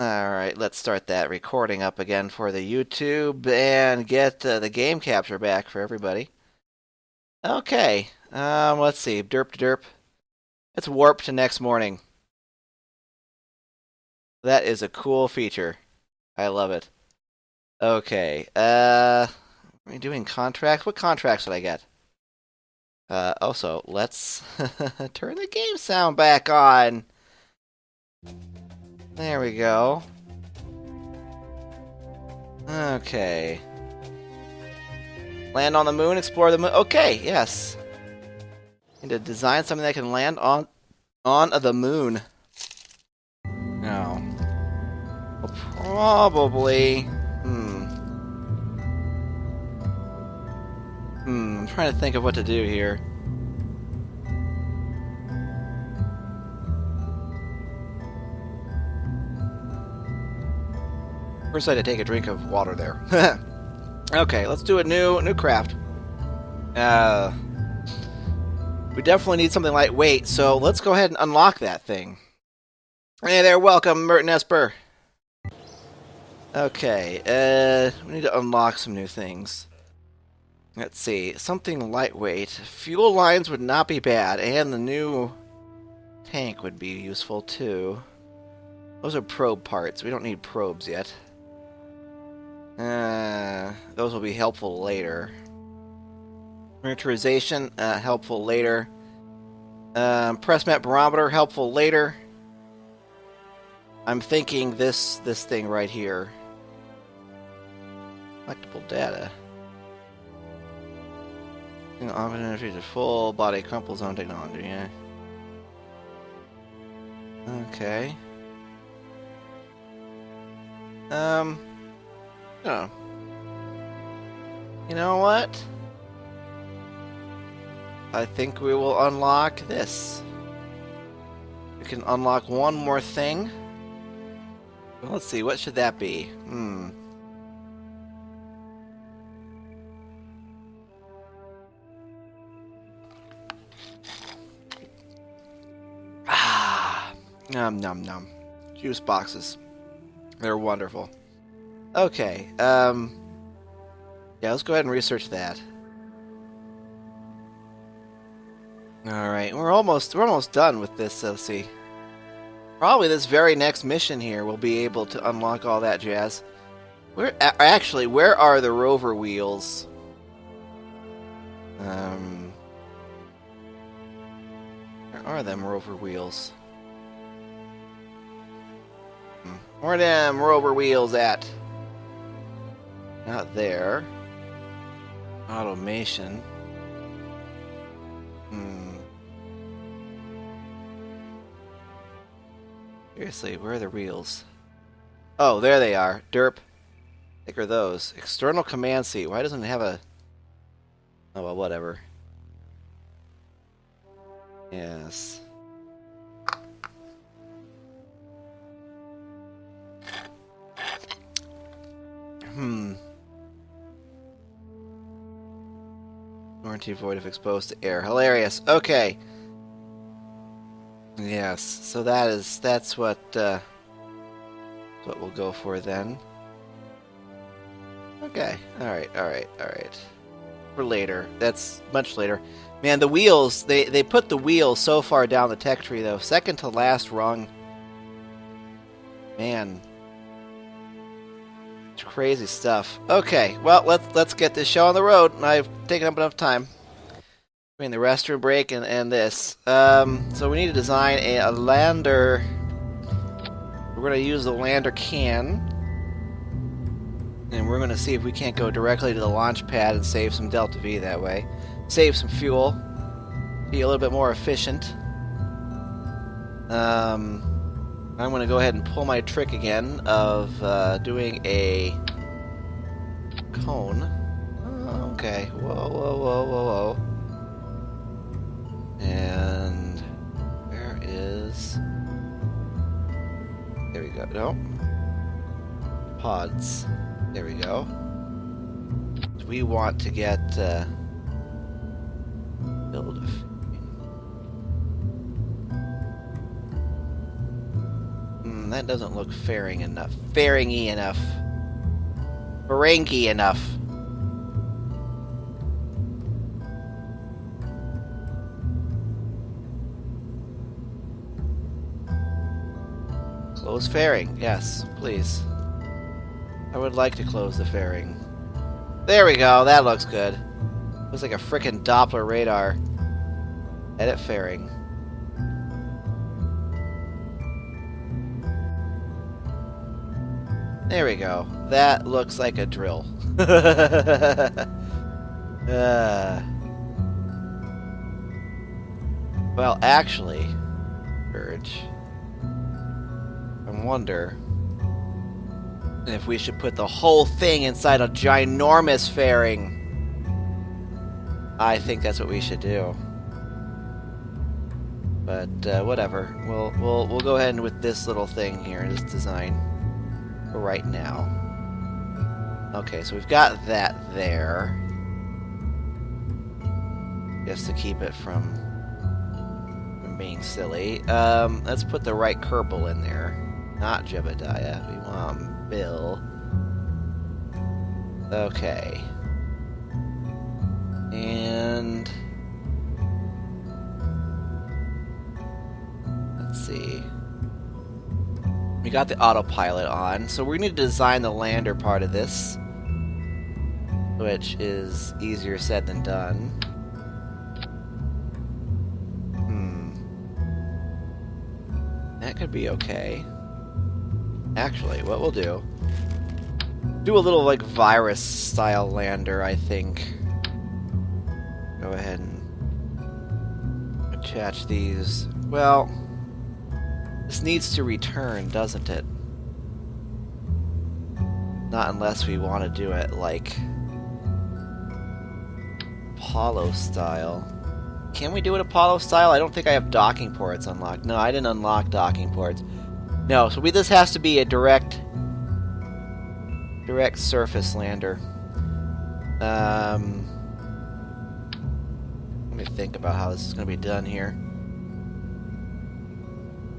Alright, let's start that recording up again for the YouTube and get the game capture back for everybody. Okay, let's see. Derp to derp. Let's warp to next morning. That is a cool feature. I love it. Okay, are we doing contracts? What contracts did I get? Also, let's turn the game sound back on. There we go. Okay. Land on the moon, explore the moon. Okay, yes. Need to design something that can land on the moon. No. Well, probably. I'm trying to think of what to do here. First, I had to take a drink of water there. Okay, let's do a new craft. We definitely need something lightweight, so let's go ahead and unlock that thing. Hey there, welcome, Merton Esper. Okay, we need to unlock some new things. Let's see, something lightweight. Fuel lines would not be bad, and the new tank would be useful too. Those are probe parts. We don't need probes yet. Those will be helpful later. Miniaturization, helpful later. Press map barometer, helpful later. I'm thinking this thing right here. Collectible data. Opportunity to full body crumple zone technology, yeah. Okay. Oh. You know what? I think we will unlock this. We can unlock one more thing. Well, let's see, what should that be? Nom nom nom. Juice boxes. They're wonderful. Okay, yeah, let's go ahead and research that. Alright, we're almost done with this, let's see. Probably this very next mission here we'll be able to unlock all that jazz. Actually, where are the rover wheels? Where are them rover wheels? Where are them rover wheels at? Not there. Automation. Seriously, where are the wheels? Oh, there they are. Derp. I think are those. External command seat. Why doesn't it have a... Oh, well, whatever. Yes. Warranty void if exposed to air. Hilarious. Okay. Yes. So that's what we'll go for then. Okay. All right. For later. That's much later. Man, the wheels, they put the wheels so far down the tech tree though. Second to last rung. Man. Crazy stuff. Okay, well, let's get this show on the road. I've taken up enough time between the restroom break and this. So we need to design a lander. We're going to use the lander can, and we're going to see if we can't go directly to the launch pad and save some Delta V that way. Save some fuel. Be a little bit more efficient. I'm going to go ahead and pull my trick again of doing a cone. Oh, okay. Whoa. And where is... There we go. No. Pods. There we go. We want to get... build a... That doesn't look fairing enough. Fairing-y enough. Ferengi enough. Close fairing. Yes, please. I would like to close the fairing. There we go. That looks good. Looks like a frickin' Doppler radar. Edit fairing. There we go. That looks like a drill. Well, actually, Urge, I wonder if we should put the whole thing inside a ginormous fairing. I think that's what we should do. But whatever. We'll go ahead with this little thing here, this design. For right now. Okay, so we've got that there. Just to keep it from being silly. Let's put the right Kerbal in there. Not Jebediah. We want Bill. Okay. And let's see. We got the autopilot on, so we need to design the lander part of this, which is easier said than done. That could be okay. Actually, what we'll do a little like virus style lander, I think. Go ahead and attach these. Well, this needs to return, doesn't it? Not unless we want to do it like Apollo style. Can we do it Apollo style? I don't think I have docking ports unlocked. No, I didn't unlock docking ports. No, so this has to be a direct surface lander. Let me think about how this is going to be done here.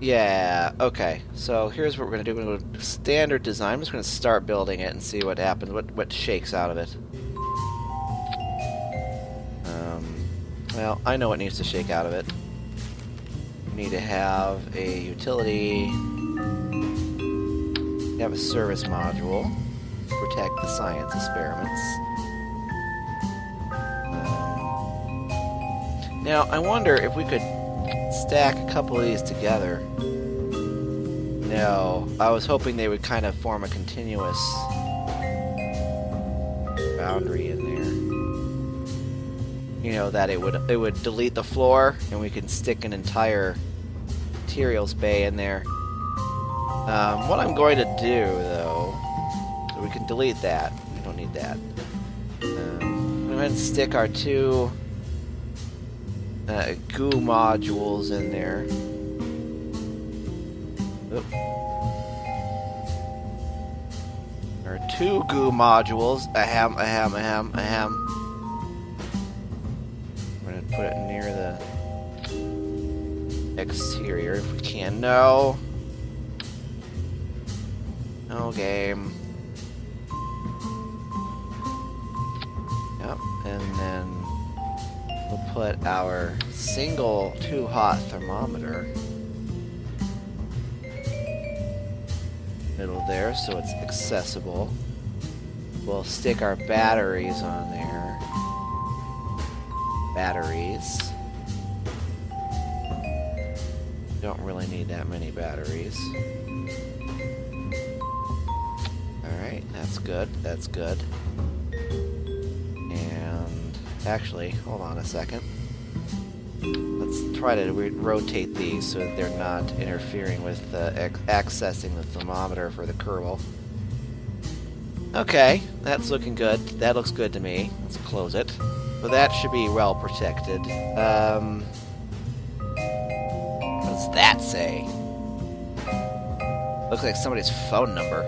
Yeah, okay. So here's what we're going to do. We're going to go standard design. I'm just going to start building it and see what happens, what shakes out of it. Well, I know what needs to shake out of it. We need to have a utility, have a service module to protect the science experiments. Now, I wonder if we could stack a couple of these together. No, I was hoping they would kind of form a continuous boundary in there. You know, that it would delete the floor and we can stick an entire materials bay in there. What I'm going to do, though, so we can delete that. We don't need that. I'm going to go ahead and stick our two goo modules in there. Oop. There are two goo modules. Ahem. We're gonna put it near the exterior if we can. No game. Yep, and then we'll put our single too hot thermometer middle there so it's accessible. We'll stick our batteries on there. Batteries. Don't really need that many batteries. Alright, that's good. That's good. And actually, hold on a second. Let's try to rotate these so that they're not interfering with accessing the thermometer for the Kerbal. Okay, that's looking good. That looks good to me. Let's close it. But that should be well protected. What does that say? Looks like somebody's phone number.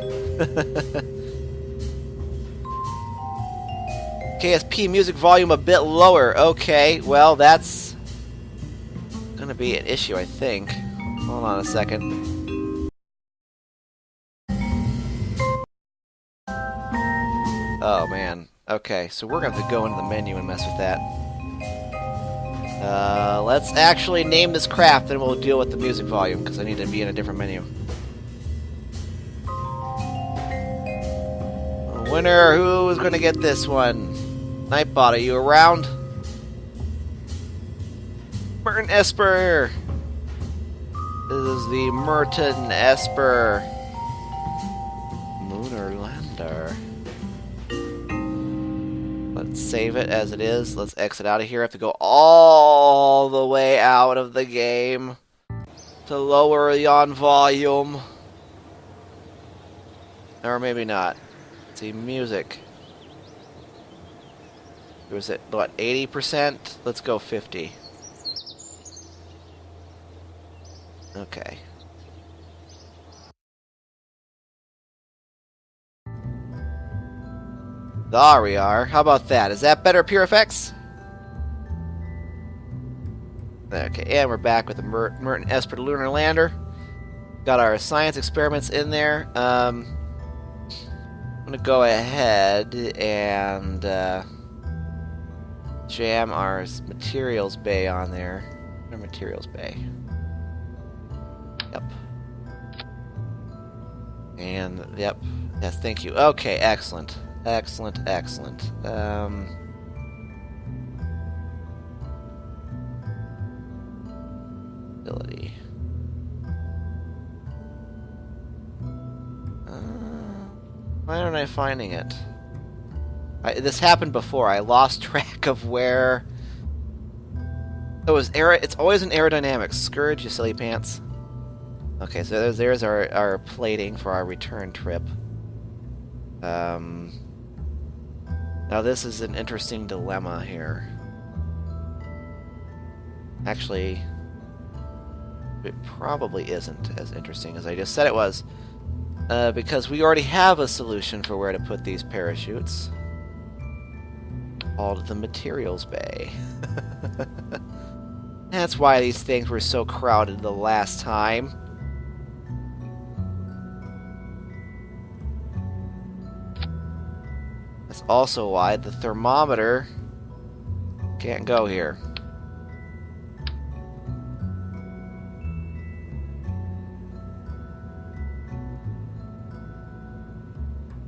KSP music volume a bit lower. Okay, well that's gonna be an issue, I think. Hold on a second. Oh, man. Okay, so we're going to have to go into the menu and mess with that. Let's actually name this craft, then we'll deal with the music volume, because I need to be in a different menu. Winner, who is going to get this one? Nightbot, are you around? Merton Esper! This is the Merton Esper Lunar Lander. Let's save it as it is. Let's exit out of here. I have to go all the way out of the game to lower yon volume. Or maybe not. Let's see, music. Was it, what, 80%? Let's go 50. Okay. There we are. How about that? Is that better, Pure Effects? Okay, and we're back with the Merton Esper Lunar Lander. Got our science experiments in there. I'm going to go ahead and jam our materials bay on there. Our materials bay. Yep. And, yep. Yes, thank you. Okay, excellent. Excellent, excellent. Ability. Why aren't I finding it? This happened before. I lost track of where... Oh, it's always in aerodynamics. Scourge, you silly pants. Okay, so there's our plating for our return trip. Now this is an interesting dilemma here. Actually, it probably isn't as interesting as I just said it was. Because we already have a solution for where to put these parachutes. Called the materials bay. That's why these things were so crowded the last time. That's also why the thermometer can't go here.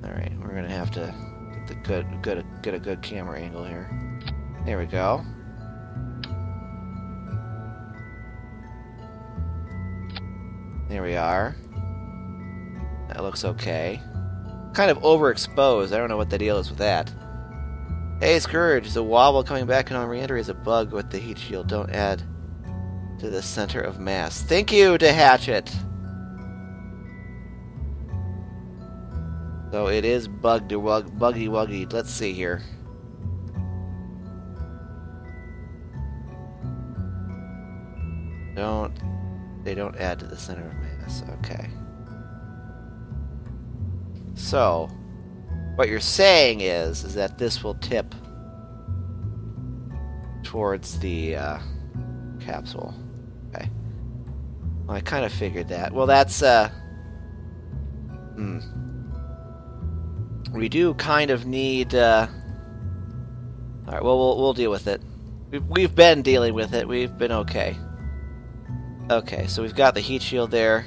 Alright, we're gonna have to get a good camera angle here. There we go. There we are. That looks okay. Kind of overexposed. I don't know what the deal is with that. Hey, Scourge, the wobble coming back on re-entry is a bug with the heat shield. Don't add to the center of mass. Thank you to Hatchet. So it is buggy wuggy. Let's see here. They don't add to the center of mass. Okay. So, what you're saying is that this will tip towards the capsule. Okay. Well, I kind of figured that. Well, that's we do kind of need. All right. Well, we'll deal with it. We've been dealing with it. We've been okay. Okay. So we've got the heat shield there.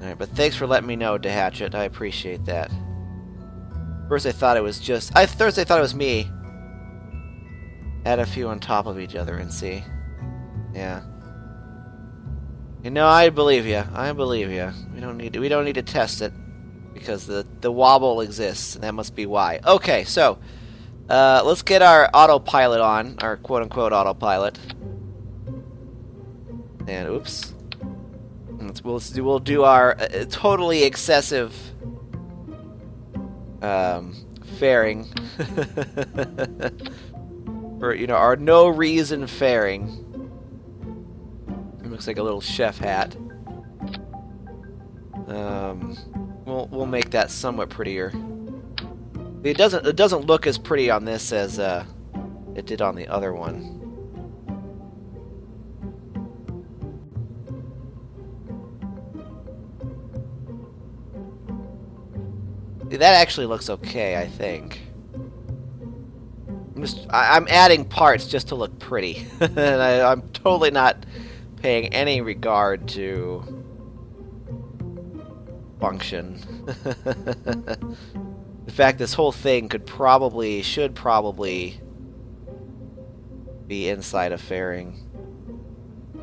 Alright, but thanks for letting me know, DeHatchet. I appreciate that. First I thought it was just... First I thought it was me. Add a few on top of each other and see. Yeah. You know, I believe you. I believe you. We don't need to test it. Because the wobble exists, and that must be why. Okay, so... let's get our autopilot on. Our quote-unquote autopilot. And, oops. We'll do our totally excessive fairing. Or, you know, our no reason fairing. It looks like a little chef hat. We'll make that somewhat prettier. It doesn't look as pretty on this as it did on the other one. That actually looks okay, I think. I'm adding parts just to look pretty. And I'm totally not paying any regard to function. In fact, this whole thing should probably be inside a fairing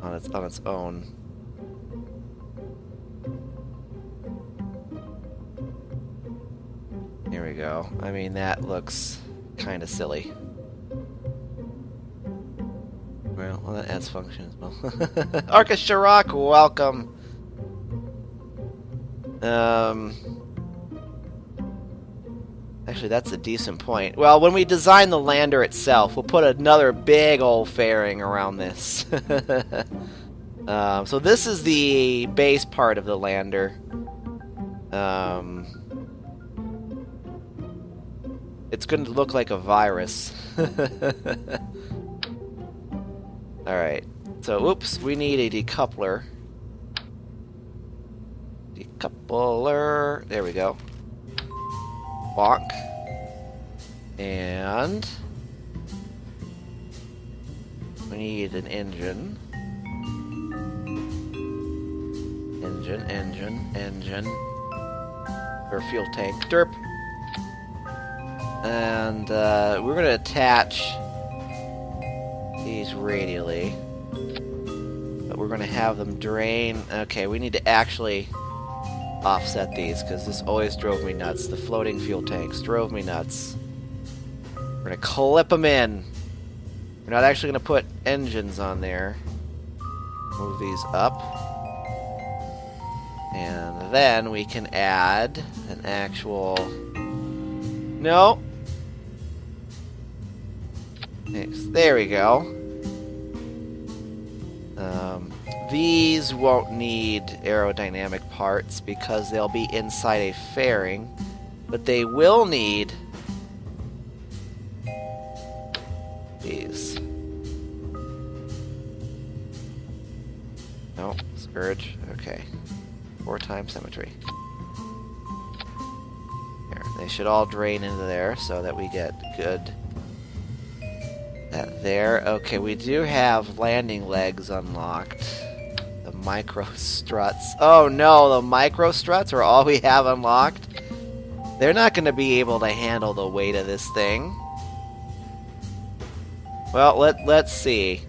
on its own. Here we go. I mean, that looks kind of silly. Well, that adds function as well. Arca Chirac, welcome. Actually, that's a decent point. Well, when we design the lander itself, we'll put another big old fairing around this. So this is the base part of the lander. It's going to look like a virus. Alright, so oops, we need a decoupler. Decoupler, there we go. Bonk. And we need an engine. Engine. Or fuel tank. Derp. And we're going to attach these radially. But we're going to have them drain. Okay, we need to actually offset these because this always drove me nuts. The floating fuel tanks drove me nuts. We're going to clip them in. We're not actually going to put engines on there. Move these up. And then we can add an actual... No! There we go. These won't need aerodynamic parts because they'll be inside a fairing, but they will need these. No, Scourge. Okay. 4x symmetry. There. They should all drain into there so that we get good. That there. Okay, we do have landing legs unlocked. The micro struts. Oh no, the micro struts are all we have unlocked. They're not going to be able to handle the weight of this thing. Well, let's see.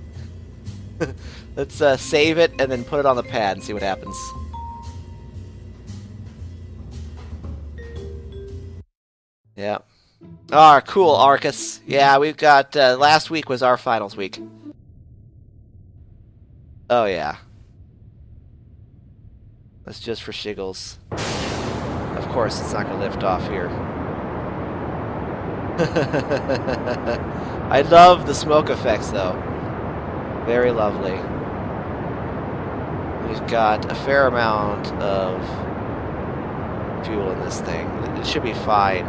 Let's save it and then put it on the pad and see what happens. Yeah. Ah, cool, Arcus. Yeah, we've got... last week was our finals week. Oh, yeah. That's just for shiggles. Of course, it's not going to lift off here. I love the smoke effects, though. Very lovely. We've got a fair amount of fuel in this thing. It should be fine.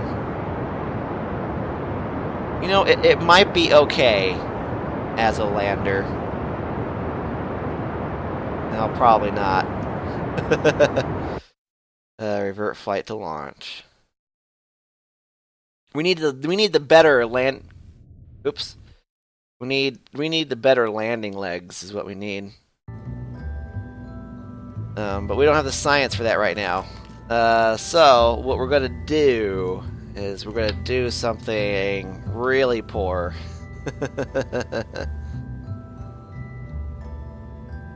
You know, it might be okay as a lander. No, probably not. Revert flight to launch. We need the better land. Oops. We need the better landing legs is what we need. But we don't have the science for that right now. So what we're gonna do is we're gonna do something really poor.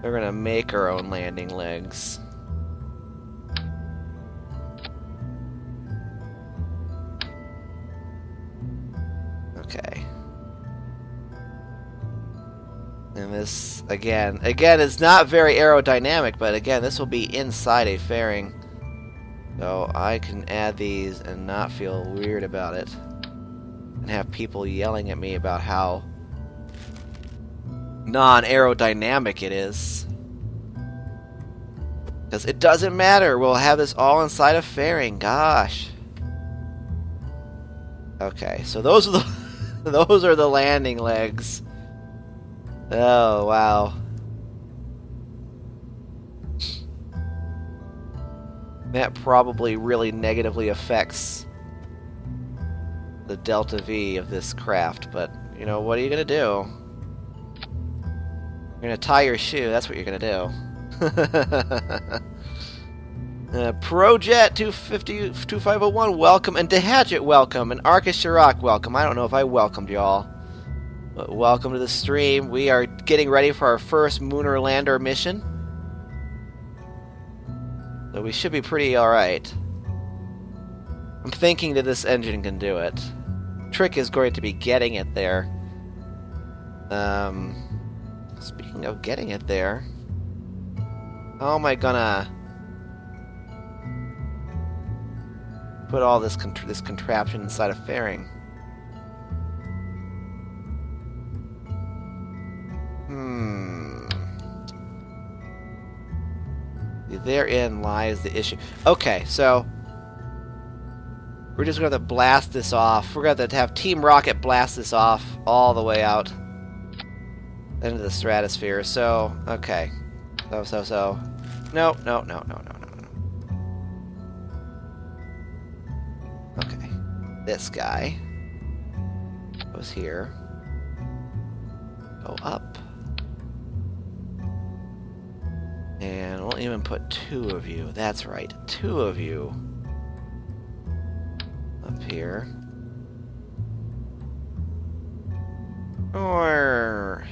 We're gonna make our own landing legs. Okay. And this, again, is not very aerodynamic, but again, this will be inside a fairing. So I can add these and not feel weird about it. And have people yelling at me about how non-aerodynamic it is. Because it doesn't matter, we'll have this all inside a fairing, gosh. Okay, so those are the those are the landing legs. Oh, wow. That probably really negatively affects the delta V of this craft, but, you know, what are you gonna do? You're gonna tie your shoe, that's what you're gonna do. Projet 2501, welcome, and Dehatchet, welcome, and Arcus Chirac, welcome. I don't know if I welcomed y'all, but welcome to the stream. We are getting ready for our first Lunar Lander mission, so we should be pretty alright. I'm thinking that this engine can do it. Trick is going to be getting it there. Speaking of getting it there, how am I gonna put all this contraption inside a fairing? Therein lies the issue. Okay, so we're just gonna have to blast this off. We're gonna have to have Team Rocket blast this off all the way out into the stratosphere. So, okay. So. No. Okay. This guy goes here. Go up. And we'll even put 2 of you. That's right. 2 of you. Up here. Or...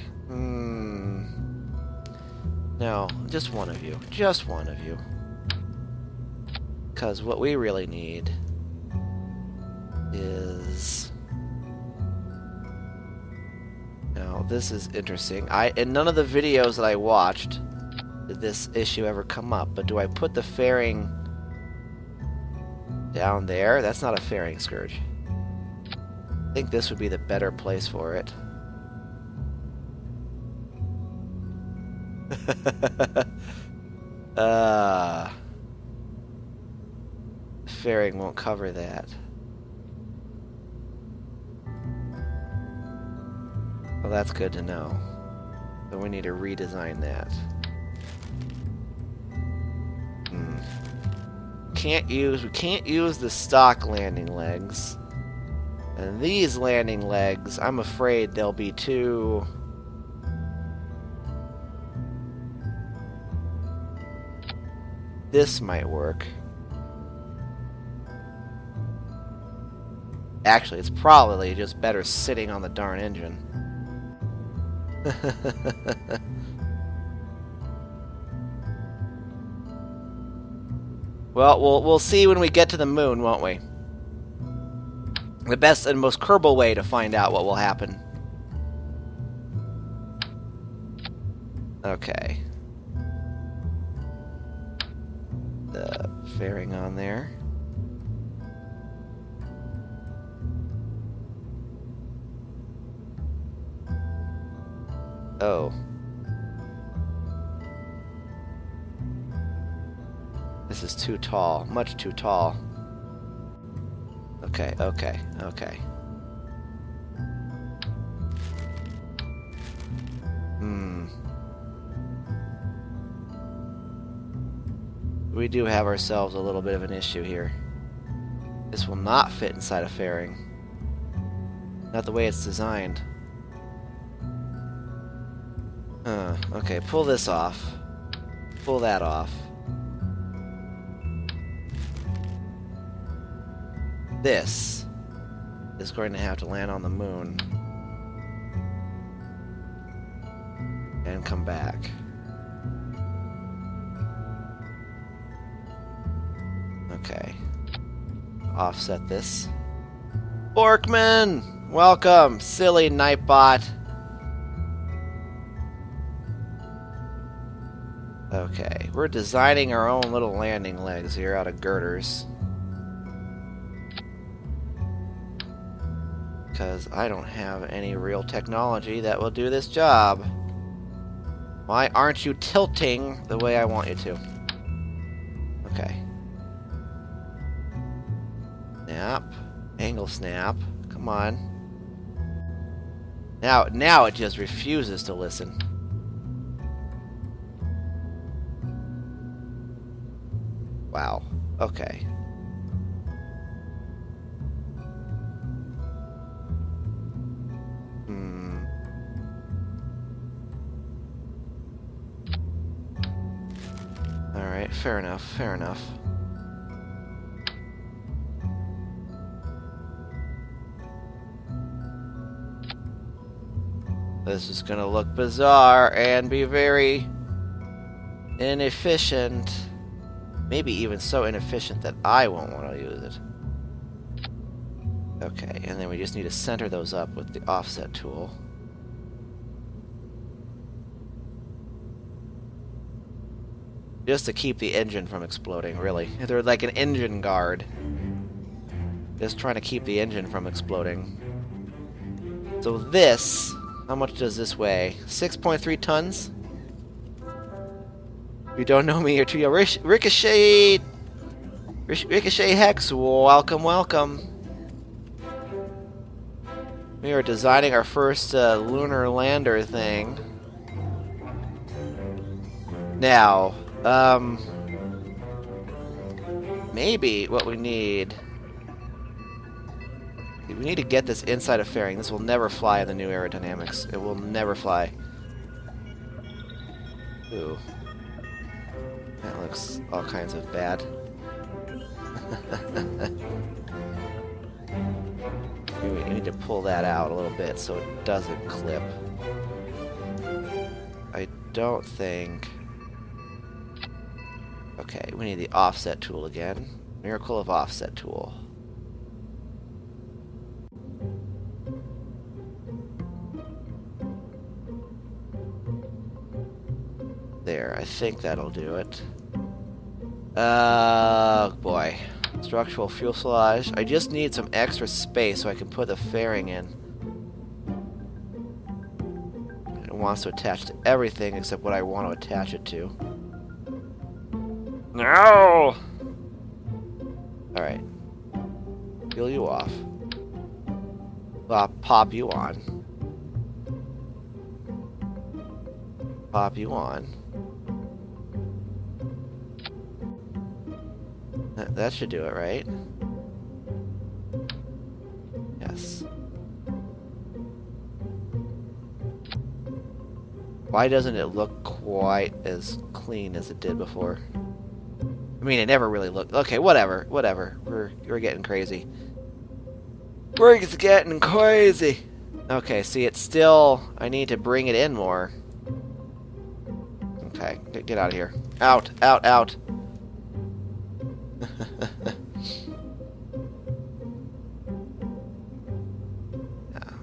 no, just 1 of you. Just 1 of you. Because what we really need is... Now, this is interesting. In none of the videos that I watched did this issue ever come up, but do I put the fairing down there? That's not a fairing, Scourge. I think this would be the better place for it. Fairing won't cover that. Well, that's good to know. So we need to redesign that. We can't use the stock landing legs. And these landing legs, I'm afraid they'll be too... This might work. Actually, it's probably just better sitting on the darn engine. Well, we'll see when we get to the moon, won't we? The best and most Kerbal way to find out what will happen. Okay. The fairing on there. Oh. This is too tall. Much too tall. Okay. We do have ourselves a little bit of an issue here. This will not fit inside a fairing. Not the way it's designed. Okay, pull this off. Pull that off. This is going to have to land on the moon and come back. Okay. Offset this. Borkman! Welcome, silly Nightbot. Okay, we're designing our own little landing legs here out of girders. Because I don't have any real technology that will do this job. Why aren't you tilting the way I want you to? Okay. Snap. Angle snap. Come on. Now it just refuses to listen. Wow. Okay. Alright, fair enough, fair enough. This is gonna look bizarre and be very inefficient. Maybe even so inefficient that I won't want to use it. Okay, and then we just need to center those up with the offset tool. Just to keep the engine from exploding, really. They're like an engine guard. Just trying to keep the engine from exploding. So this, how much does this weigh? 6.3 tons? If you don't know me, you're too young. Ricochet Hex, welcome, welcome. We are designing our first lunar lander thing. Now, maybe what we need to get this inside a fairing. This will never fly in the new aerodynamics. It will never fly. Ooh. That looks all kinds of bad. We need to pull that out a little bit so it doesn't clip. I don't think... Okay, we need the offset tool again. Miracle of offset tool. There, I think that'll do it. Oh boy. Structural fuselage. I just need some extra space so I can put the fairing in. It wants to attach to everything except what I want to attach it to. No! Alright. Peel you off. Pop you on. Pop you on. That should do it, right? Yes. Why doesn't it look quite as clean as it did before? I mean, it never really looked... Okay, whatever, whatever. We're getting crazy. We're just getting crazy! Okay, see, it's still... I need to bring it in more. Okay, get out of here. Out, out, out.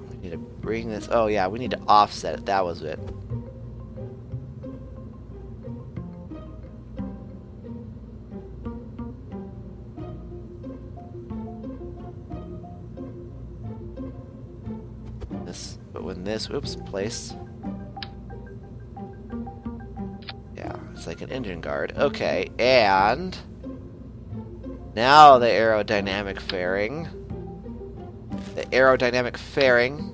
We need to bring this... Oh yeah, we need to offset it. That was it. But when this... Oops, place... Yeah, it's like an engine guard. Okay, and... Now the aerodynamic fairing. The aerodynamic fairing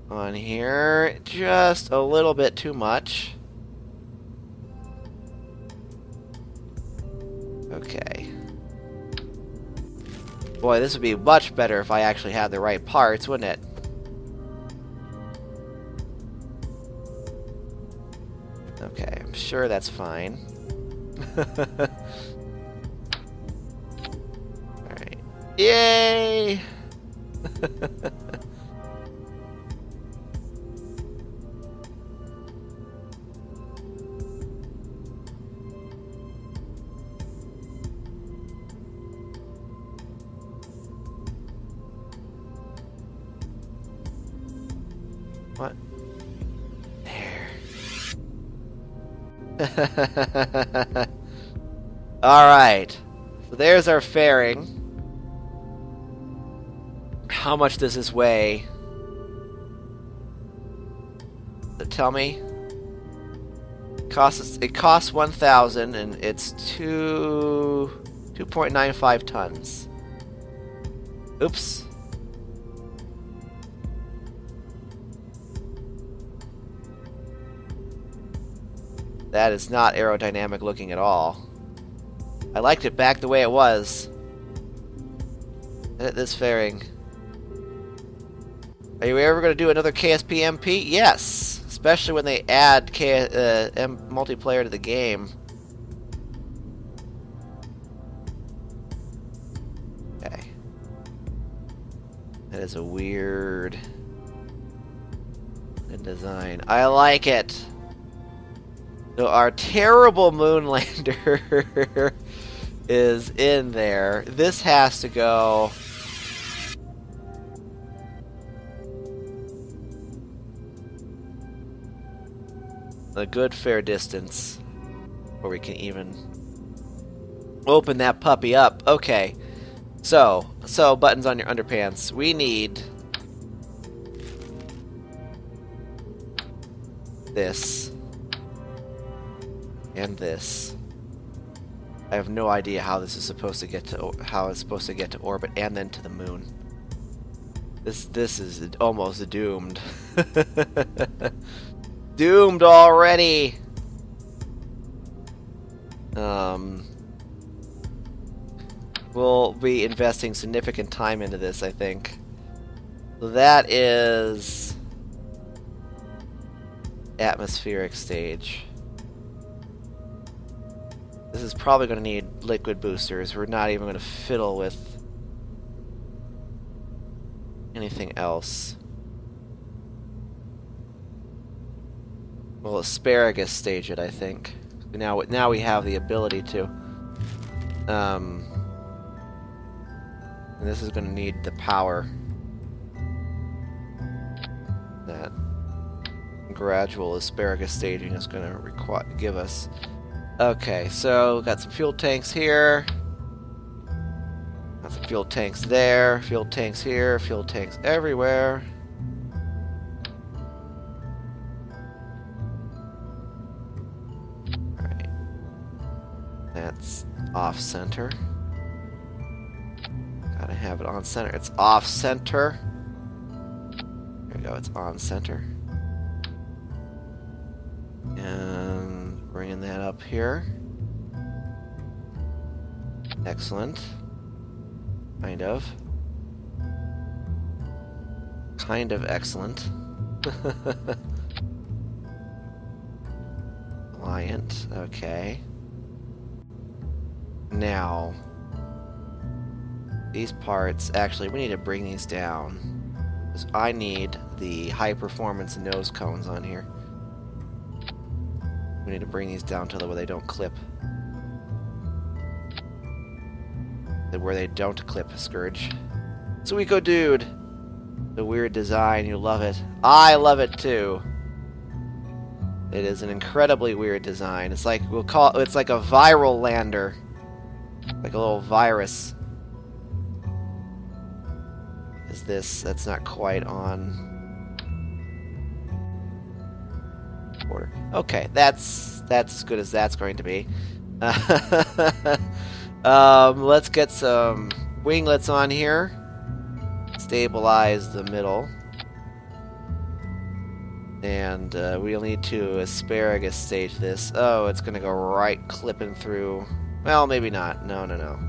on here. Just a little bit too much. Okay. Boy, this would be much better if I actually had the right parts, wouldn't it? Okay, I'm sure that's fine. Yay! What? There. Alright. So there's our fairing. How much does this weigh? Tell me. It costs 1,000 and it's 2.95 tons. Oops. That is not aerodynamic looking at all. I liked it back the way it was. Edit this fairing. Are you ever going to do another KSP MP? Yes! especially when they add multiplayer to the game. Okay. That is a weird design. I like it. So our terrible moonlander is in there. This has to go a good fair distance where we can even open that puppy up. Okay. So buttons on your underpants. We need this and this. I have no idea how this is supposed to get to orbit and then to the moon. This is almost doomed. Doomed already. We'll be investing significant time into this, I think. So that is atmospheric stage. This is probably going to need liquid boosters. We're not even going to fiddle with anything else. We'll asparagus stage it, I think. Now we have the ability to. And this is going to need the power that gradual asparagus staging is going to give us. Okay, so got some fuel tanks here. Got some fuel tanks there. Fuel tanks here. Fuel tanks everywhere. Alright. That's off-center. Gotta have it on-center. It's off-center. There we go, it's on-center. And bringing that up here. Excellent. Kind of. Kind of excellent. Client, okay. Now, these parts, actually, we need to bring these down. Because I need the high performance nose cones on here. We need to bring these down to where they don't clip. Where they don't clip, Scourge. Suiko dude! The weird design, you love it. I love it too. It is an incredibly weird design. It's like, it's like a viral lander. Like a little virus. Is this? That's not quite on border. Okay, that's as good as that's going to be. Let's get some winglets on here. Stabilize the middle. And we'll need to asparagus stage this. Oh, it's gonna go right clipping through. Well, maybe not. No.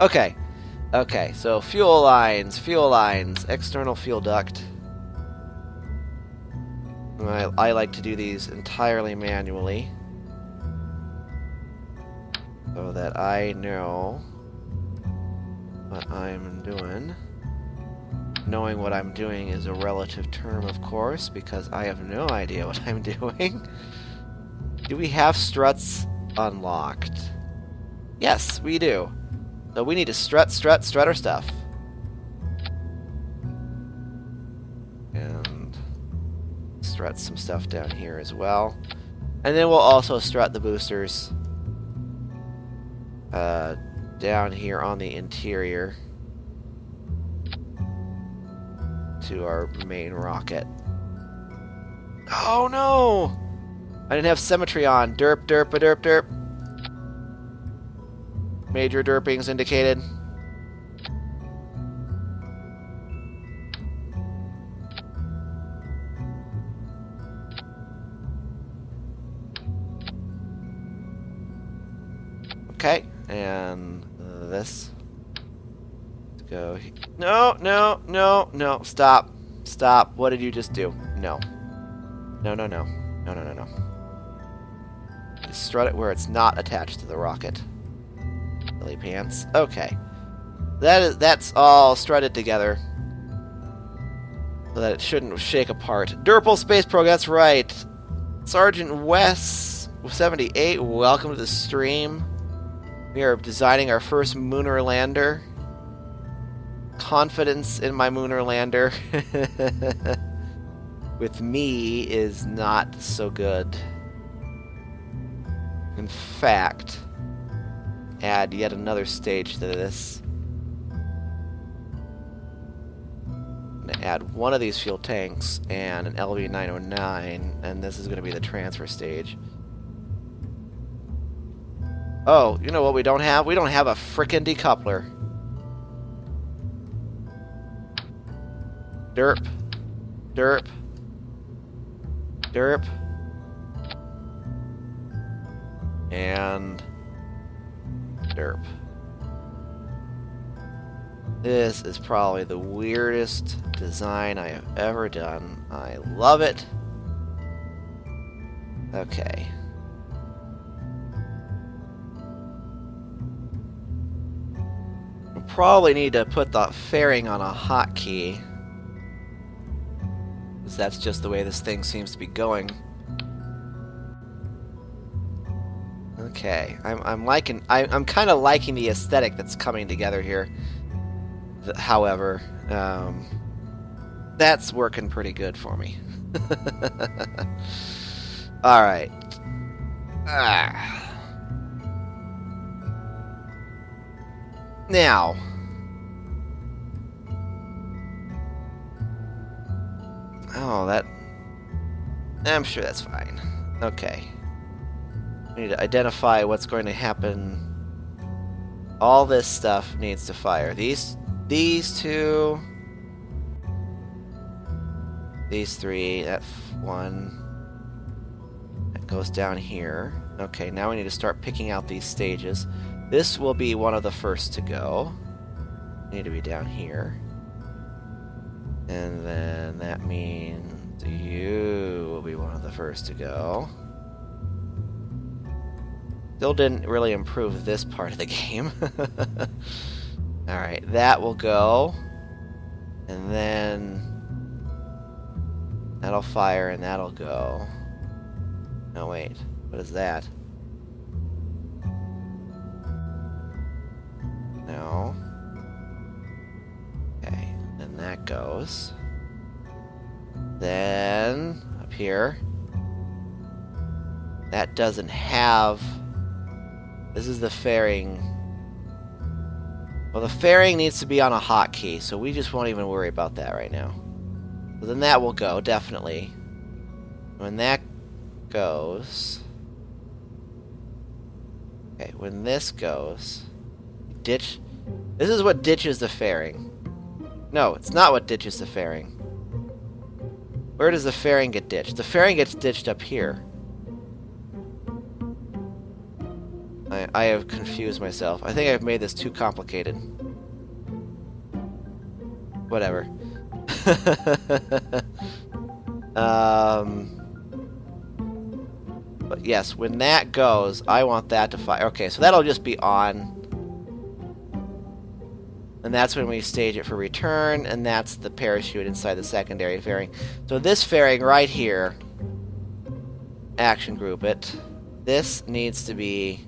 Okay. Okay, so fuel lines, external fuel duct. I like to do these entirely manually, so that I know what I'm doing. Knowing what I'm doing is a relative term, of course, because I have no idea what I'm doing. Do we have struts unlocked? Yes, we do. So we need to strut our stuff. And strut some stuff down here as well. And then we'll also strut the boosters down here on the interior to our main rocket. Oh no! I didn't have symmetry on. Derp. Major derpings indicated. Okay, and this. Let's go. No. Stop. What did you just do? No. No, no, no. No, no, no, no. Strut it where it's not attached to the rocket. Silly pants. Okay. That's all strutted together. So that it shouldn't shake apart. Kerbal Space Program, that's right. Sergeant Wes 78, welcome to the stream. We are designing our first Mooner lander. Confidence in my Mooner lander with me is not so good. In fact, add yet another stage to this. I'm going to add one of these fuel tanks and an LV-909, and this is going to be the transfer stage. Oh, you know what we don't have? We don't have a frickin' decoupler. Derp. Derp. Derp. And derp. This is probably the weirdest design I have ever done. I love it. Okay. We'll probably need to put the fairing on a hotkey, because that's just the way this thing seems to be going. Okay, I'm kind of liking the aesthetic that's coming together here. However, that's working pretty good for me. All right. Now, I'm sure that's fine. Okay. We need to identify what's going to happen. All this stuff needs to fire. These two, these three, that one, that goes down here. Okay, now we need to start picking out these stages. This will be one of the first to go. Need to be down here. And then that means you will be one of the first to go. Still didn't really improve this part of the game. Alright, that will go. And then that'll fire and that'll go. No, wait. What is that? No. Okay, and that goes. Then, up here. That doesn't have... This is the fairing. Well, the fairing needs to be on a hotkey, so we just won't even worry about that right now. So then that will go, definitely. When that goes... Okay, when this goes... Ditch... This is what ditches the fairing. No, it's not what ditches the fairing. Where does the fairing get ditched? The fairing gets ditched up here. I have confused myself. I think I've made this too complicated. Whatever. But yes, when that goes, I want that to fire. Okay, so that'll just be on. And that's when we stage it for return, and that's the parachute inside the secondary fairing. So this fairing right here, action group it. This needs to be...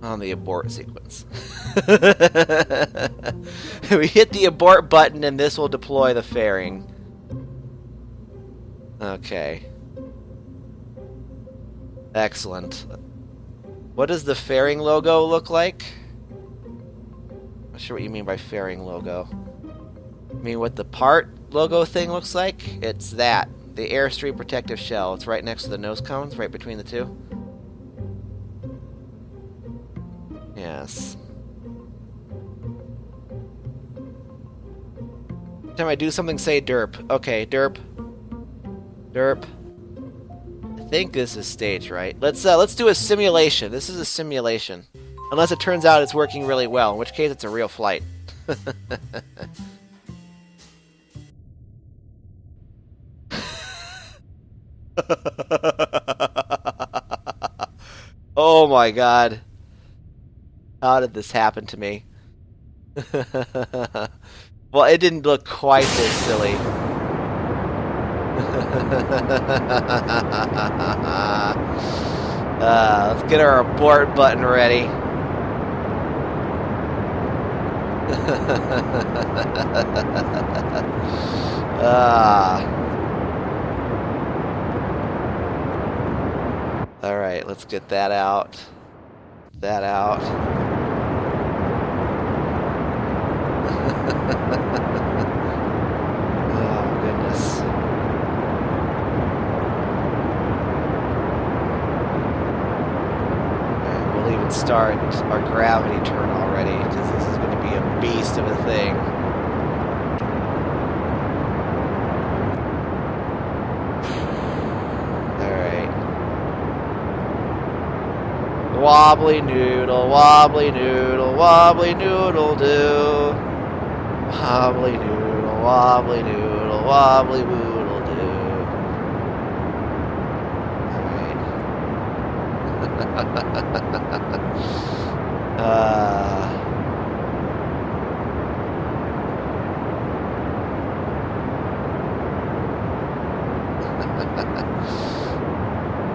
on the abort sequence. We hit the abort button and this will deploy the fairing. Okay. Excellent. What does the fairing logo look like? I'm not sure what you mean by fairing logo. I mean what the part logo thing looks like? It's that. The Airstream protective shell. It's right next to the nose cones, right between the two. Yes. Every time I do something, say derp. Okay, derp. Derp. I think this is staged, right? Let's do a simulation. This is a simulation. Unless it turns out it's working really well, in which case it's a real flight. Oh my god. How did this happen to me? Well, it didn't look quite this silly. Let's get our abort button ready. Alright, let's get that out. That out. Oh, goodness. Alright, we'll even start our gravity turn already, because this is going to be a beast of a thing. Wobbly noodle, wobbly noodle, wobbly noodle do. Wobbly noodle, wobbly noodle, wobbly noodle do. Alright.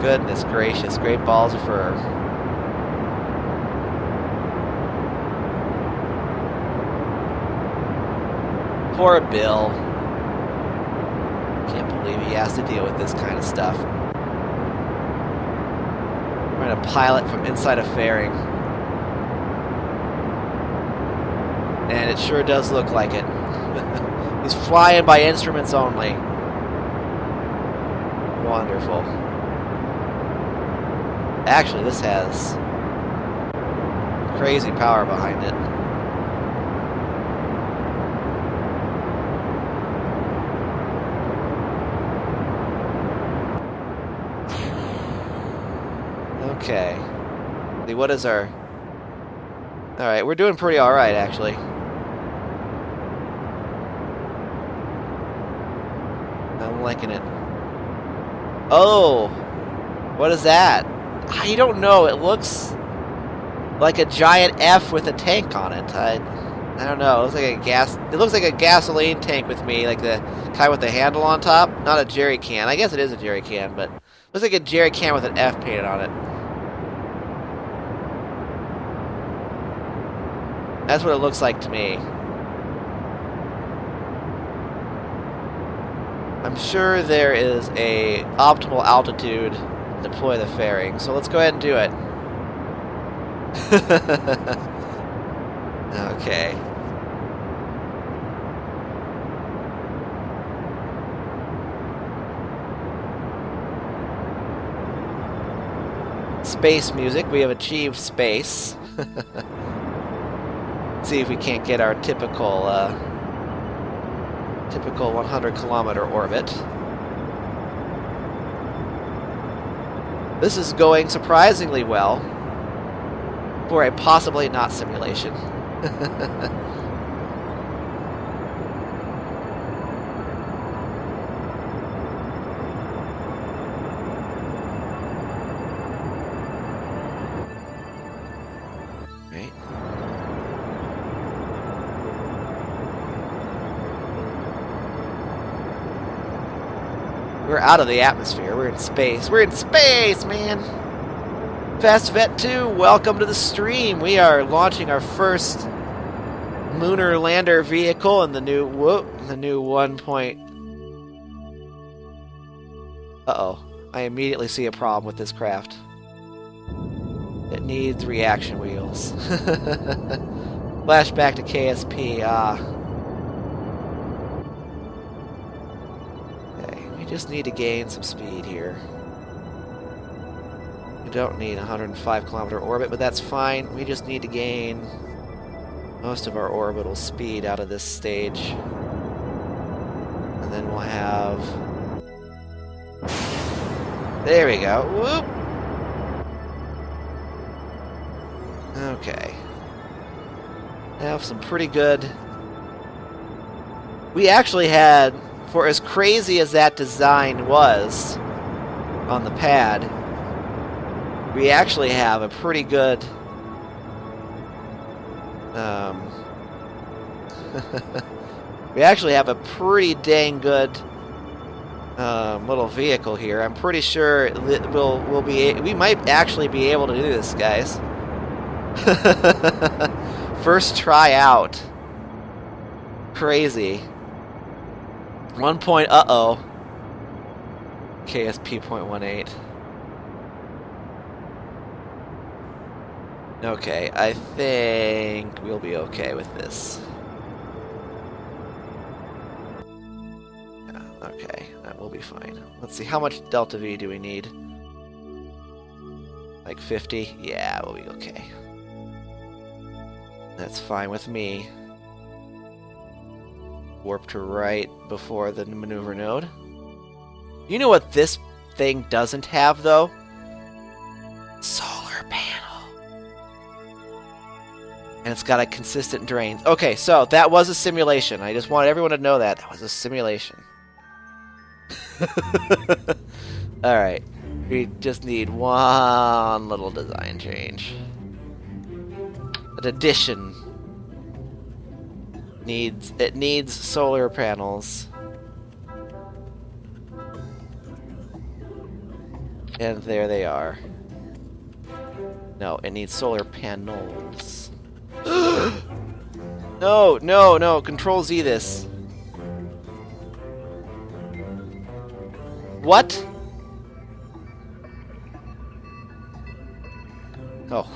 Goodness gracious, great balls of fur. Poor Bill. Can't believe he has to deal with this kind of stuff. We're going to pilot from inside a fairing. And it sure does look like it. He's flying by instruments only. Wonderful. Actually, this has crazy power behind it. Okay. What is our... Alright, we're doing pretty alright, actually. I'm liking it. Oh! What is that? I don't know. It looks like a giant F with a tank on it. I don't know. It looks like a gas... It looks like a gasoline tank with me, like the kind with the handle on top. Not a jerry can. I guess it is a jerry can, but... It looks like a jerry can with an F painted on it. That's what it looks like to me. I'm sure there is a optimal altitude to deploy the fairing, so let's go ahead and do it. Okay. Space music. We have achieved space. See if we can't get our typical 100-kilometer orbit. This is going surprisingly well for a possibly not simulation. Right. We're out of the atmosphere. We're in space. We're in space, man! FastVet 2, welcome to the stream. We are launching our first lunar lander vehicle in the new 1 point. Uh-oh. I immediately see a problem with this craft. It needs reaction wheels. Flashback to KSP, We just need to gain some speed here. We don't need a 105-kilometer orbit, but that's fine. We just need to gain most of our orbital speed out of this stage. And then we'll have... There we go. Whoop! Okay. Have some pretty good... We actually had... For as crazy as that design was, on the pad, we actually have a pretty good we actually have a pretty dang good little vehicle here. I'm pretty sure we might actually be able to do this, guys. First try out. Crazy. 1 point. Uh-oh. KSP.18. Okay, I think we'll be okay with this. Yeah, okay, that will be fine. Let's see, how much Delta V do we need? Like 50? Yeah, we'll be okay. That's fine with me. Warp to right before the maneuver node. You know what this thing doesn't have, though? Solar panel. And it's got a consistent drain. Okay, so that was a simulation. I just wanted everyone to know that. That was a simulation. Alright. We just need one little design change. An addition. It needs solar panels. And there they are. No, it needs solar panels. No, no, no. Control Z this. What? Oh.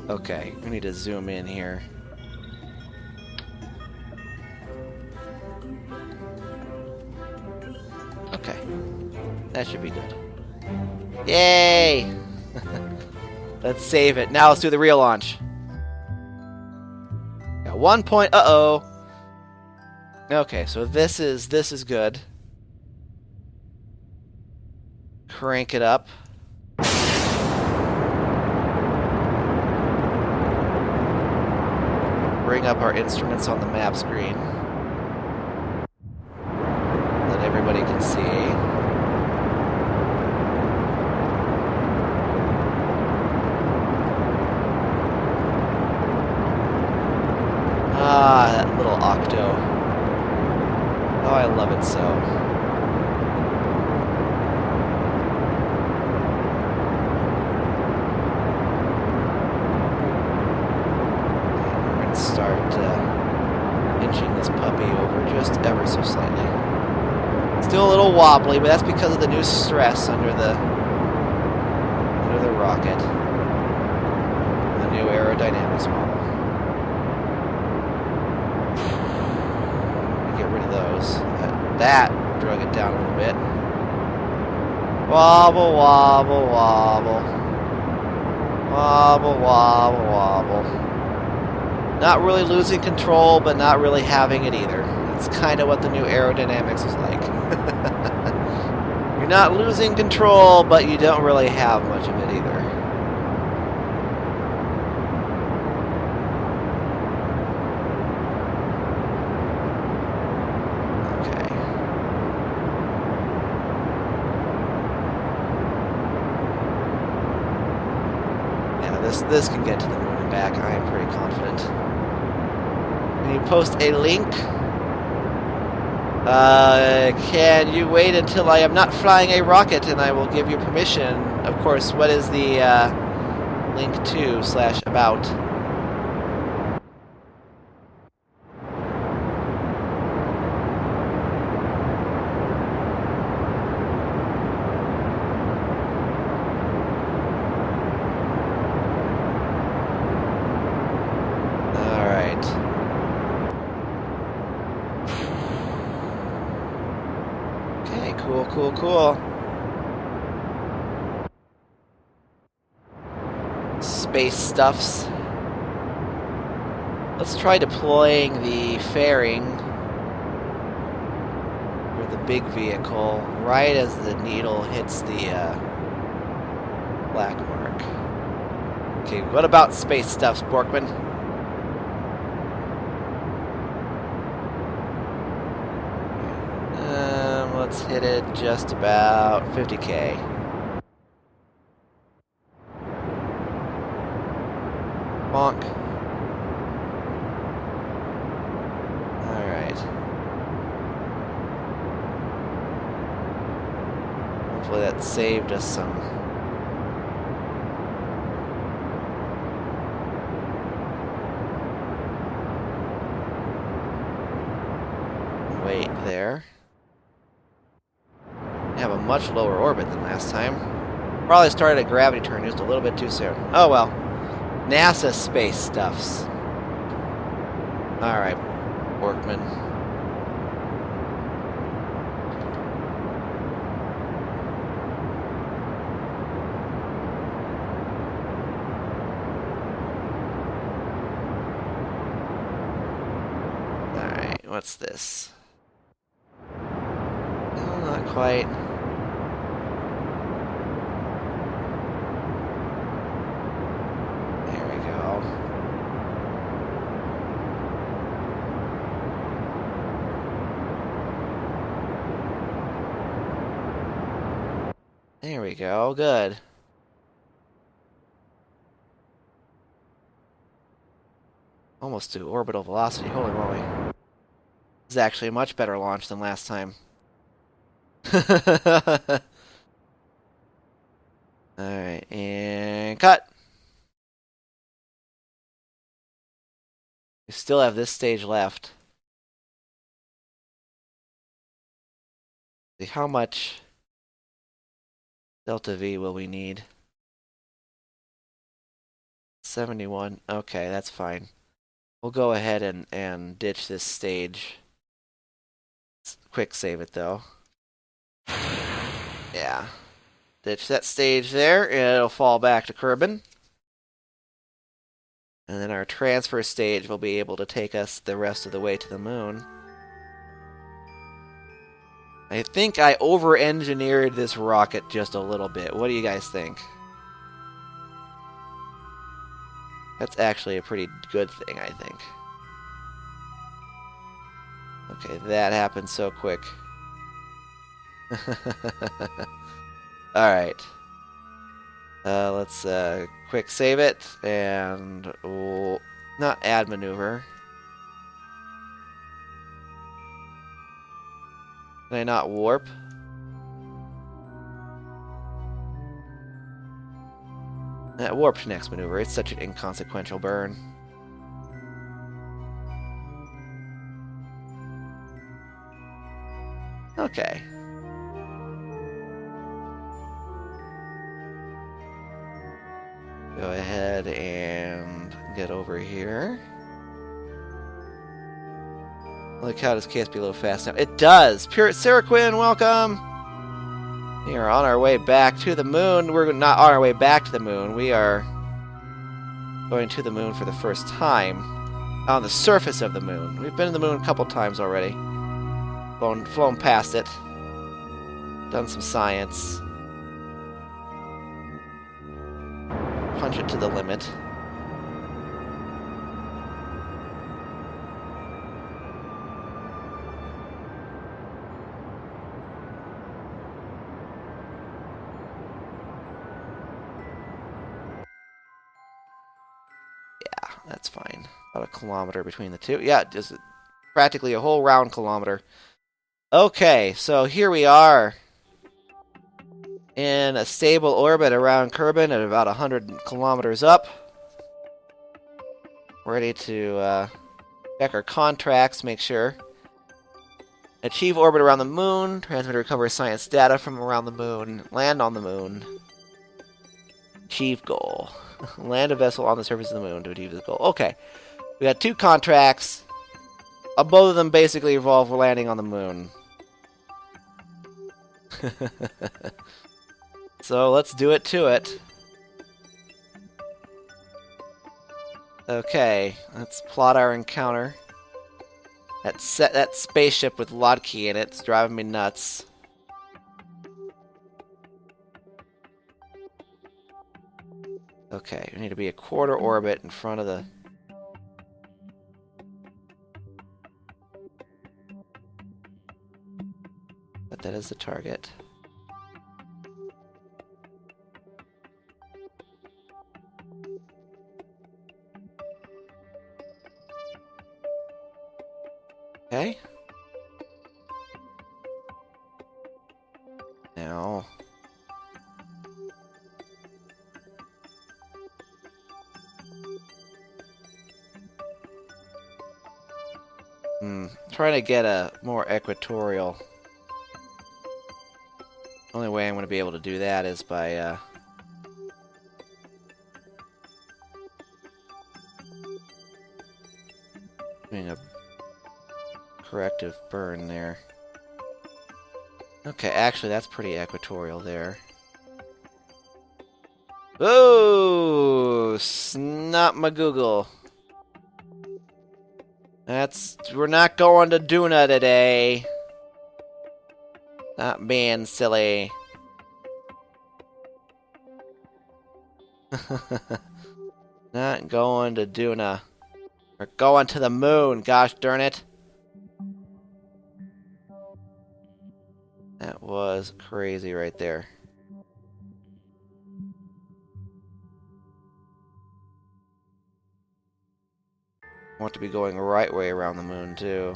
Okay, we need to zoom in here. Okay. That should be good. Yay! Let's save it. Now let's do the real launch. Got 1 point. Uh-oh. Okay, so this is good. Crank it up. Bring up our instruments on the map screen. That everybody can see. Ah, that little octo. Oh, I love it so. We're going to start inching this puppy over just ever so slightly. Still a little wobbly, but that's because of the new stress under the rocket. The new aerodynamics model. Get rid of those. That drug it down a little bit. Wobble, wobble, wobble. Wobble, wobble, wobble. Not really losing control, but not really having it either. That's kind of what the new aerodynamics is like. You're not losing control, but you don't really have much of it either. This can get to the moon and back. I am pretty confident. Can you post a link? Can you wait until I am not flying a rocket and I will give you permission? Of course, what is the link to / about? Cool. Space stuffs. Let's try deploying the fairing or the big vehicle right as the needle hits the black mark. Okay, what about space stuffs, Borkman? Let's hit it just about 50K. Bonk. Alright. Hopefully that saved us some. Wait there. We have a much lower orbit than last time. Probably started a gravity turn just a little bit too soon. Oh well. NASA space stuffs. Alright, Borkman. Alright, what's this? No, not quite. There we go. There we go, good. Almost to orbital velocity, holy moly. This is actually a much better launch than last time. Alright, and cut! We still have this stage left. See how much delta V will we need? 71. Okay, that's fine. We'll go ahead and ditch this stage. Let's quick save it though. Yeah. Ditch that stage there, and it'll fall back to Kerbin. And then our transfer stage will be able to take us the rest of the way to the moon. I think I over-engineered this rocket just a little bit. What do you guys think? That's actually a pretty good thing, I think. Okay, that happened so quick. Alright. Let's quick save it, and we'll not add maneuver. Can I not warp? Warp to next maneuver. It's such an inconsequential burn. Okay. Go ahead and get over here. Look, how does KS be a little fast now? It does! Pure Sarah Quinn, welcome! We are on our way back to the moon. We're not on our way back to the moon. We are going to the moon for the first time. On the surface of the moon. We've been to the moon a couple times already. Flown past it. Done some science. Punch it to the limit. Yeah, that's fine. About a kilometer between the two. Yeah, just practically a whole round kilometer. Okay, so here we are in a stable orbit around Kerbin at about 100 kilometers up. Ready to check our contracts, make sure. Achieve orbit around the moon. Transmit and recover science data from around the moon. Land on the moon. Achieve goal. Land a vessel on the surface of the moon to achieve this goal. Okay. We got 2 contracts. Both of them basically involve landing on the moon. So let's do it to it. Okay, let's plot our encounter. That spaceship with Lodkey in it's driving me nuts. Okay, we need to be a quarter orbit in front of the... That is the target. Okay. Now. Trying to get a more equatorial. Only way I'm going to be able to do that is by doing a corrective burn there. Okay, actually that's pretty equatorial there. Oh, snot my Google. We're not going to Duna today. Not being silly. Not going to Duna. We're going to the moon, gosh darn it. That was crazy right there. I want to be going the right way around the moon, too.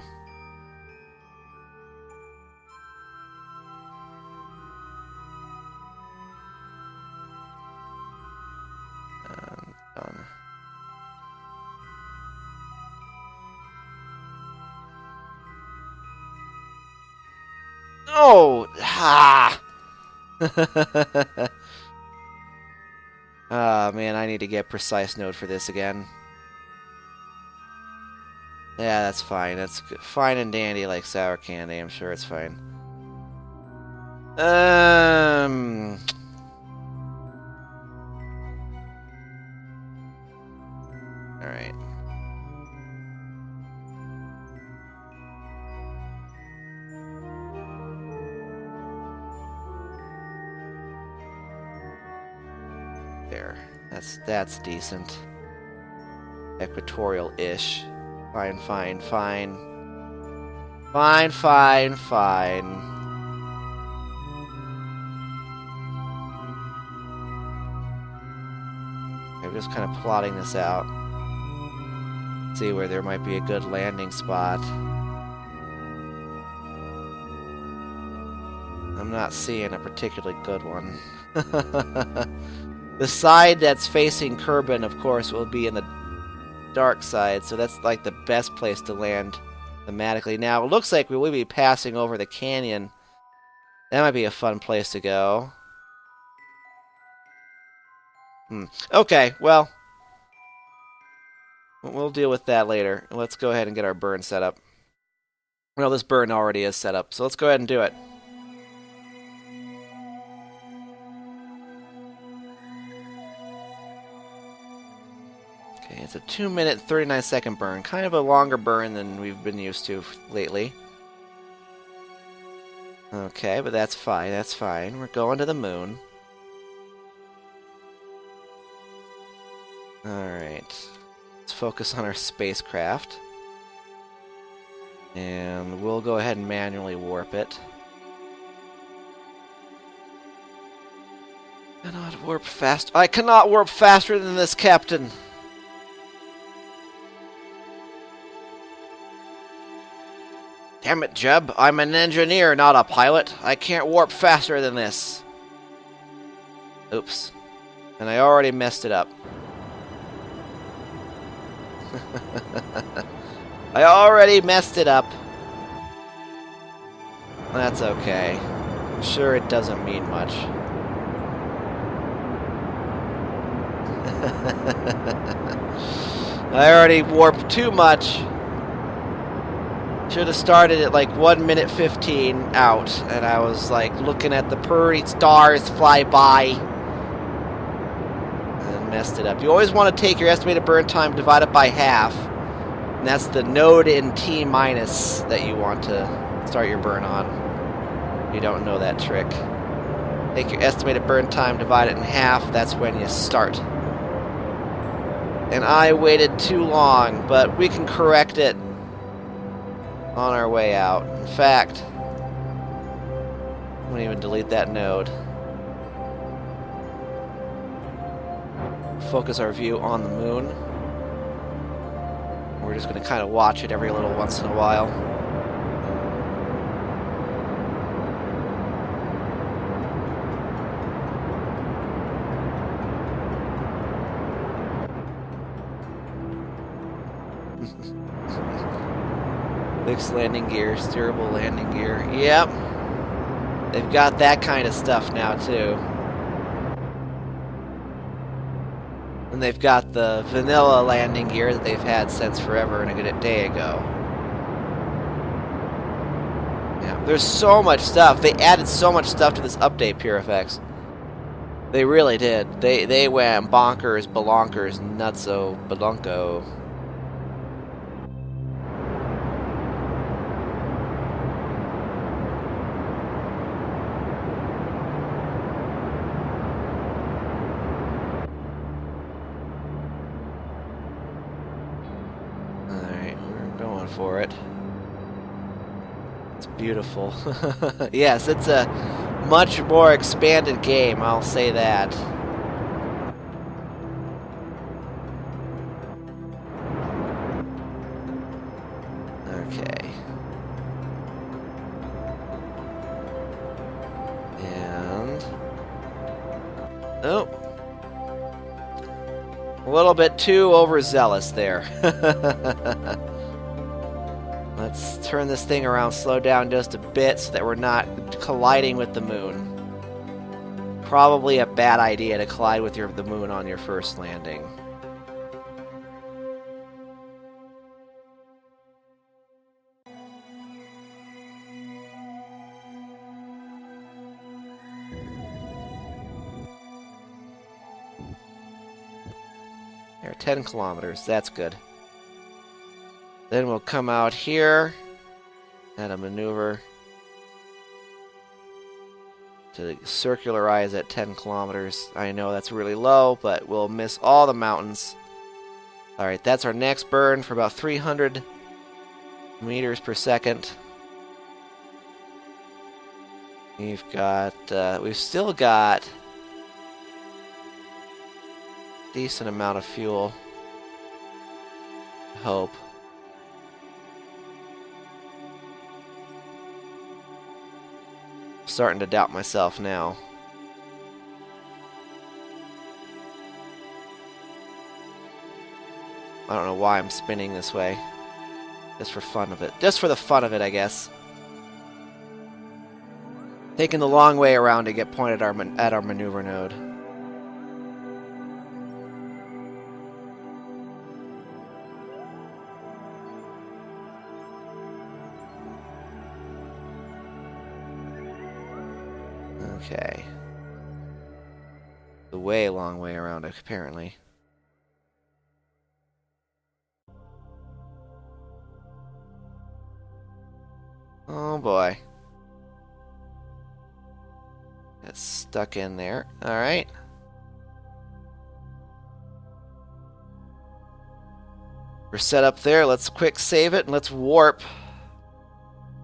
Done. Oh! Ha! Ah, man, I need to get precise node for this again. Yeah, that's fine. That's fine and dandy like sour candy. I'm sure it's fine. Alright. There. That's decent. Equatorial-ish. Fine, fine, fine. Fine, fine, fine. I'm just kind of plotting this out. See where there might be a good landing spot. I'm not seeing a particularly good one. The side that's facing Kerbin, of course, will be in the dark side, so that's like the best place to land thematically. Now, it looks like we will be passing over the canyon. That might be a fun place to go. Okay, well, we'll deal with that later. Let's go ahead and get our burn set up. Well, this burn already is set up, so let's go ahead and do it. Okay, it's a 2-minute, 39-second burn. Kind of a longer burn than we've been used to lately. Okay, but that's fine, that's fine. We're going to the moon. Alright. Let's focus on our spacecraft. And we'll go ahead and manually warp it. Cannot warp fast. I cannot warp faster than this, Captain! Damn it, Jeb. I'm an engineer, not a pilot. I can't warp faster than this. Oops. And I already messed it up. I already messed it up. That's okay. I'm sure it doesn't mean much. I already warped too much. Should have started at like 1 minute 15 out, and I was like looking at the pretty stars fly by and messed it up. You always want to take your estimated burn time, divide it by half, and that's the node in T minus that you want to start your burn on. You don't know that trick. Take your estimated burn time, divide it in half, that's when you start. And I waited too long, but we can correct it on our way out. In fact, gonna even delete that node. Focus our view on the moon. We're just gonna kind of watch it every little once in a while. Fixed landing gear, steerable landing gear. Yep. They've got that kind of stuff now, too. And they've got the vanilla landing gear that they've had since forever and a good day ago. Yeah, there's so much stuff. They added so much stuff to this update, PureFX. They really did. They went bonkers, balonkers, nutso, balunko. For it. It's beautiful. Yes, it's a much more expanded game, I'll say that. Okay. And... oh. A little bit too overzealous there. Let's turn this thing around, slow down just a bit so that we're not colliding with the moon. Probably a bad idea to collide with the moon on your first landing. There, 10 kilometers, that's good. Then we'll come out here, add a maneuver to circularize at 10 kilometers. I know that's really low, but we'll miss all the mountains. Alright, that's our next burn for about 300 meters per second. We've still got a decent amount of fuel, I hope. Starting to doubt myself now. I don't know why I'm spinning this way. Just for fun of it. Just for the fun of it, I guess. Taking the long way around to get pointed at our maneuver node. Okay. The way long way around, apparently. Oh boy. Got stuck in there. Alright. We're set up there. Let's quick save it and let's warp.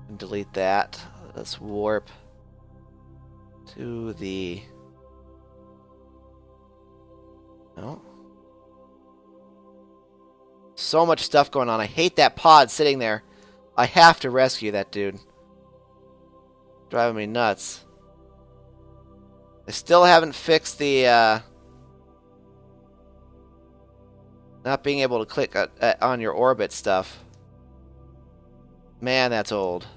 And delete that. Let's warp to the... no. So much stuff going on. I hate that pod sitting there. I have to rescue that dude. Driving me nuts. I still haven't fixed the not being able to click on your orbit stuff. Man, that's old.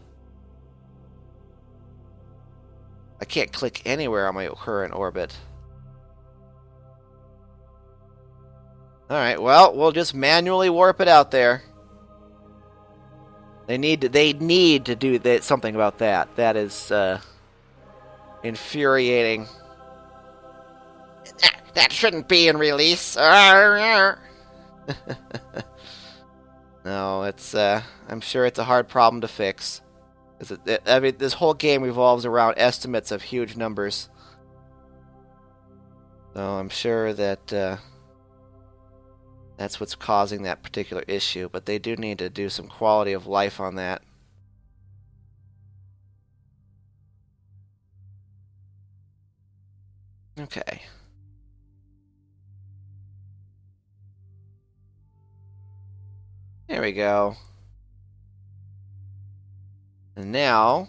I can't click anywhere on my current orbit. Alright, well, we'll just manually warp it out there. They need to do something about that. That is infuriating. That shouldn't be in release. No, it's I'm sure it's a hard problem to fix. I mean, this whole game revolves around estimates of huge numbers. So I'm sure that that's what's causing that particular issue, but they do need to do some quality of life on that. Okay. There we go. And now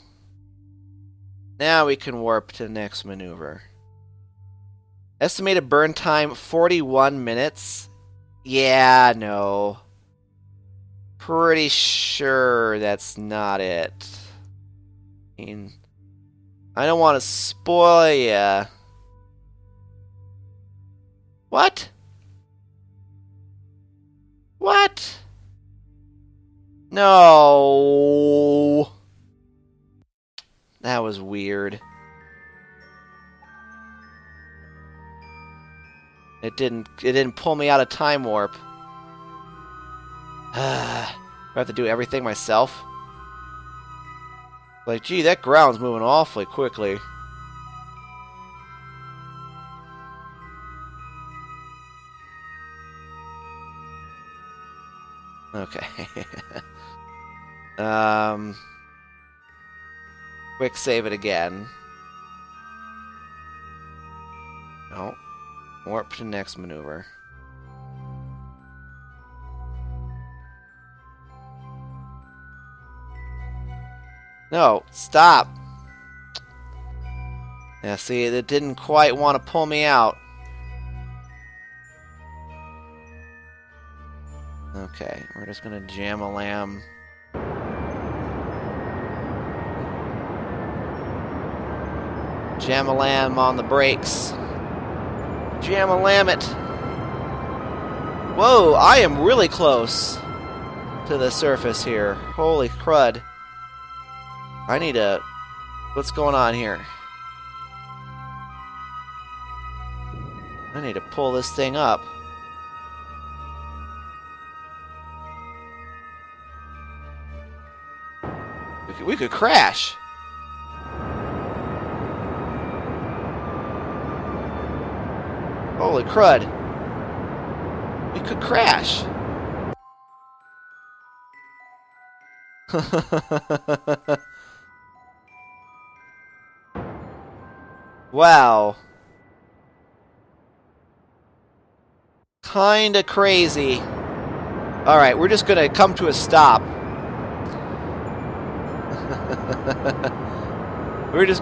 we can warp to the next maneuver. Estimated burn time 41 minutes. Yeah, no. Pretty sure that's not it. I mean, I don't want to spoil ya. What? What? No. That was weird. It didn't pull me out of time warp. Do I have to do everything myself? Like, gee, that ground's moving awfully quickly. Okay. Quick save it again. No. Warp to next maneuver. No, stop. Yeah, see, it didn't quite want to pull me out. Okay, we're just gonna jam a lamb. Jam a lamb on the brakes. Jam a lamb it. Whoa, I am really close to the surface here. Holy crud. I need a... What's going on here? I need to pull this thing up. We could crash. Holy crud. We could crash. Wow. Kinda crazy. Alright, we're just gonna come to a stop. We're just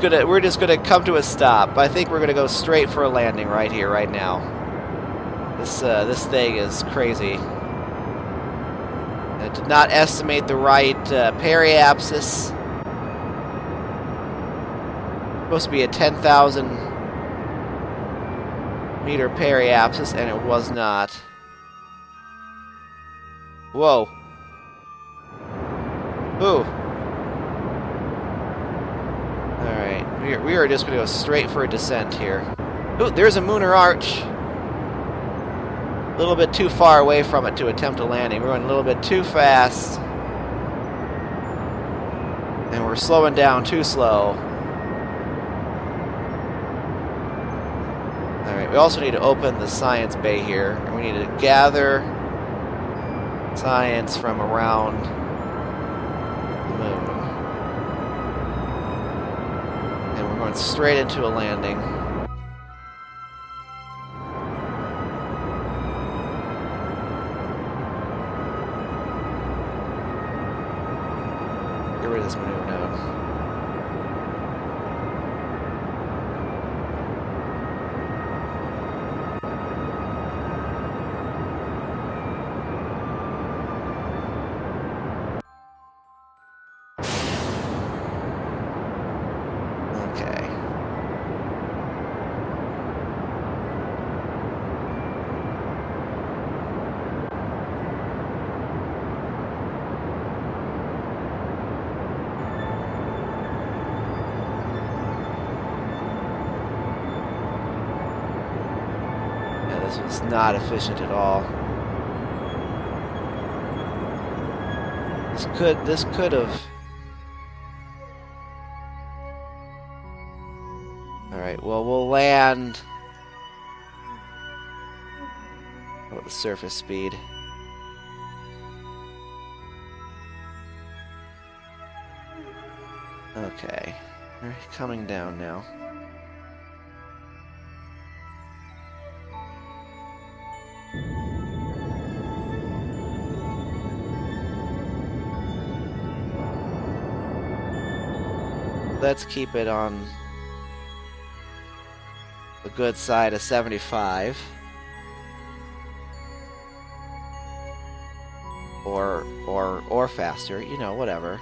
gonna come to a stop. I think we're gonna go straight for a landing right here, right now. This thing is crazy. I did not estimate the right periapsis. Supposed to be a 10,000 meter periapsis, and it was not. Whoa. Ooh. Alright, we are just going to go straight for a descent here. Ooh, there's a lunar arch. A little bit too far away from it to attempt a landing. We're going a little bit too fast. And we're slowing down too slow. Alright, we also need to open the science bay here. And we need to gather science from around the moon. And we're going straight into a landing. Get rid of this maneuver node. This was not efficient at all. This could have. Alright, well, we'll land at the surface speed. Okay, we're coming down now. let's keep it on the good side of 75. Or faster, you know, whatever.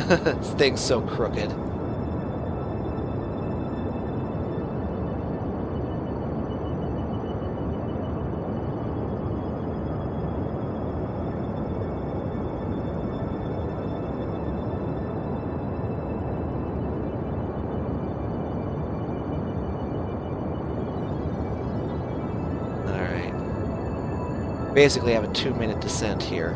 This thing's so crooked. Basically have a 2-minute descent here.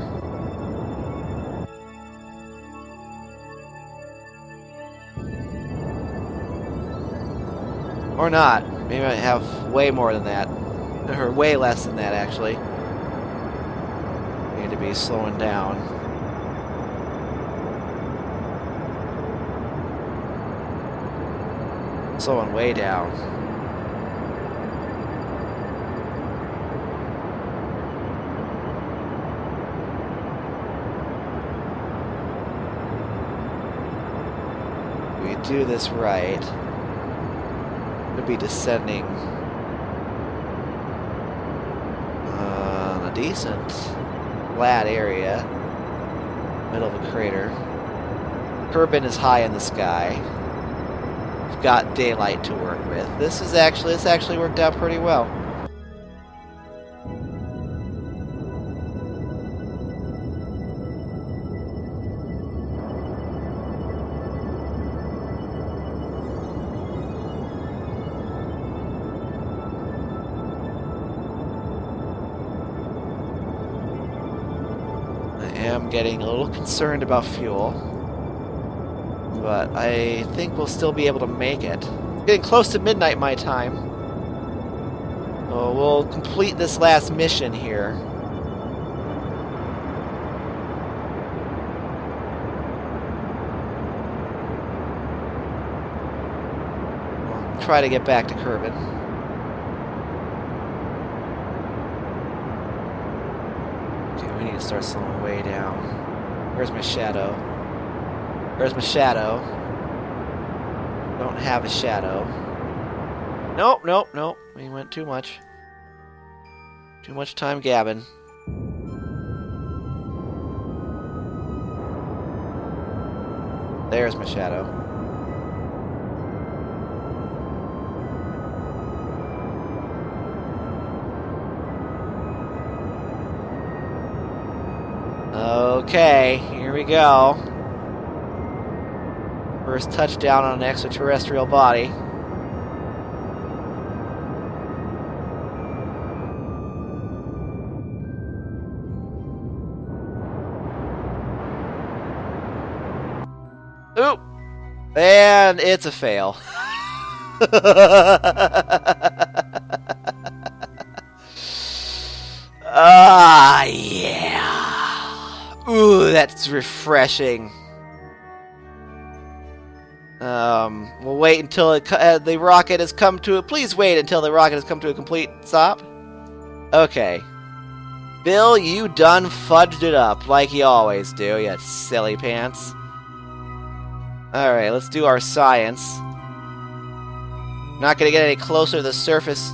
Or not. Maybe I have way more than that. Or way less than that, actually. Need to be slowing down. Slowing way down. Do this right, to be descending on a decent flat area, middle of a crater. Kerbin is high in the sky. We've got daylight to work with. This actually worked out pretty well. I'm getting a little concerned about fuel, but I think we'll still be able to make it. It's getting close to midnight my time, so we'll complete this last mission here. We'll try to get back to Kerbin. We need to start slowing way down. Where's my shadow? Where's my shadow? Don't have a shadow. Nope, nope, nope. We went too much. Too much time gabbing. There's my shadow. Okay, here we go. First touchdown on an extraterrestrial body. Oop! And it's a fail. Ah, yeah. Ooh, that's refreshing. We'll wait until the rocket has come to a... Please wait until the rocket has come to a complete stop. Okay. Bill, you done fudged it up, like you always do, you silly pants. Alright, let's do our science. Not gonna get any closer to the surface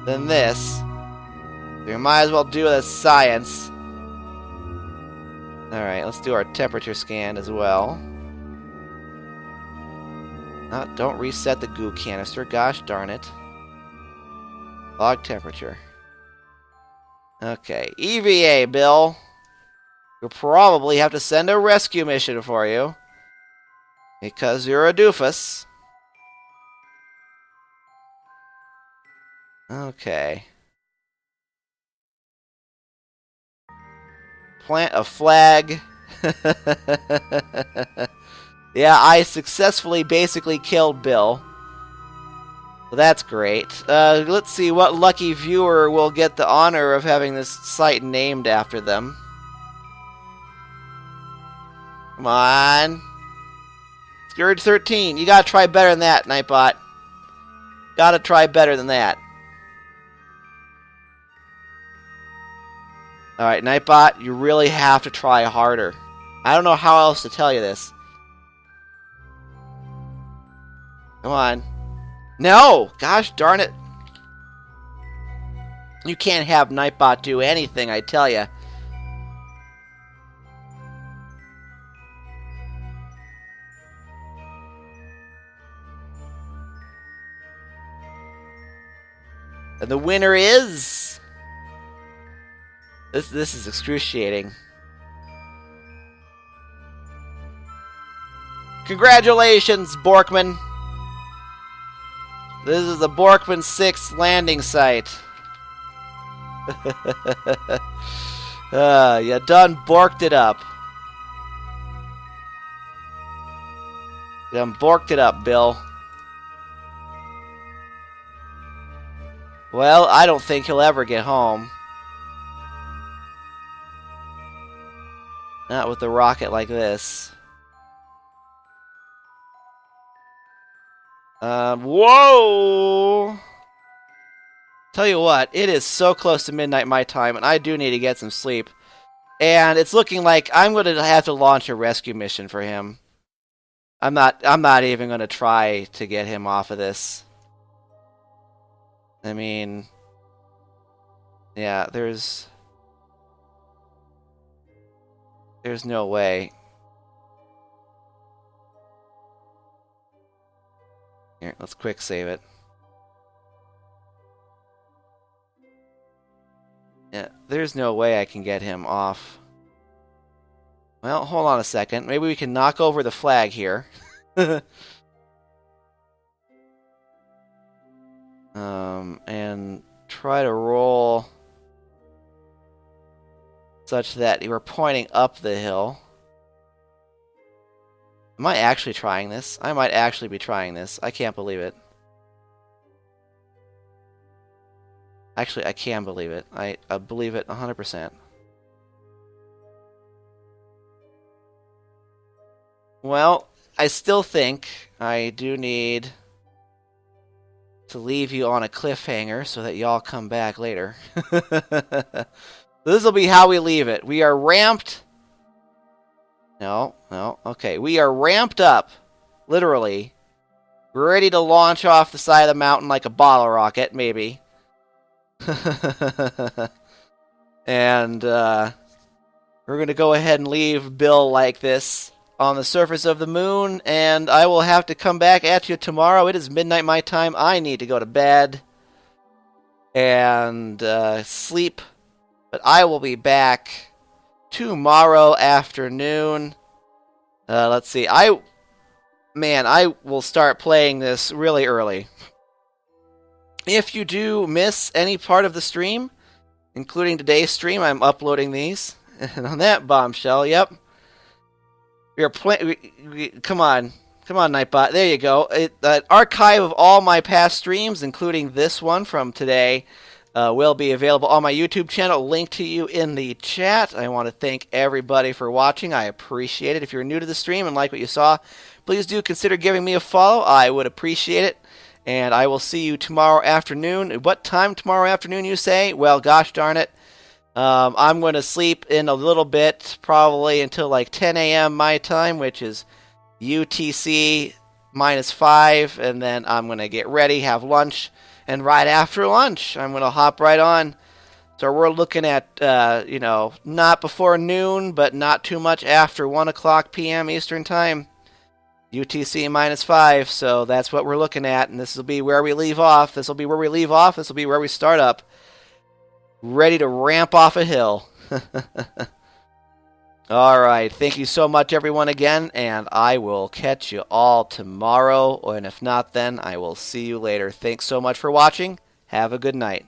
than this. So we might as well do the science. Alright, let's do our temperature scan as well. Don't reset the goo canister, gosh darn it. Log temperature. Okay, EVA, Bill. We'll probably have to send a rescue mission for you. Because you're a doofus. Okay. Plant a flag. Yeah, I successfully basically killed Bill. So that's great. Let's see what lucky viewer will get the honor of having this site named after them. Come on. Scourge 13. You gotta try better than that, Nightbot. Gotta try better than that. Alright, Nightbot, you really have to try harder. I don't know how else to tell you this. Come on. No! Gosh darn it. You can't have Nightbot do anything, I tell you. And the winner is... This is excruciating. Congratulations, Borkman. This is the Borkman 6 landing site. You done borked it up. You done borked it up, Bill. Well, I don't think he'll ever get home. Not with a rocket like this. Whoa! Tell you what, it is so close to midnight my time, and I do need to get some sleep. And it's looking like I'm going to have to launch a rescue mission for him. I'm not even going to try to get him off of this. I mean, yeah, there's no way. Here, let's quick save it. Yeah, there's no way I can get him off. Well, hold on a second. Maybe we can knock over the flag here. And try to roll such that we're pointing up the hill. Am I actually trying this? I might actually be trying this. I can't believe it. Actually, I can believe it. I believe it 100%. Well, I still think I do need to leave you on a cliffhanger so that y'all come back later. This will be how we leave it. We are ramped. No. Okay, we are ramped up, literally. We're ready to launch off the side of the mountain like a bottle rocket, maybe. And we're going to go ahead and leave Bill like this on the surface of the moon, and I will have to come back at you tomorrow. It is midnight my time. I need to go to bed and sleep, but I will be back tomorrow afternoon. Let's see. I will start playing this really early. If you do miss any part of the stream, including today's stream, I'm uploading these. And on that bombshell, yep. We are playing. Come on, Nightbot. There you go. An archive of all my past streams, including this one from today, will be available on my YouTube channel. Link to you in the chat. I want to thank everybody for watching. I appreciate it. If you're new to the stream and like what you saw, please do consider giving me a follow. I would appreciate it. And I will see you tomorrow afternoon. What time tomorrow afternoon, you say? Well, gosh darn it. I'm going to sleep in a little bit, probably until like 10 a.m. my time, which is UTC -5, and then I'm going to get ready, have lunch, and right after lunch, I'm going to hop right on. So we're looking at, not before noon, but not too much after 1 o'clock p.m. Eastern Time. UTC -5, so that's what we're looking at, and this will be where we leave off. This will be where we leave off. This will be where we start up. Ready to ramp off a hill. Alright, thank you so much everyone again, and I will catch you all tomorrow, and if not then, I will see you later. Thanks so much for watching. Have a good night.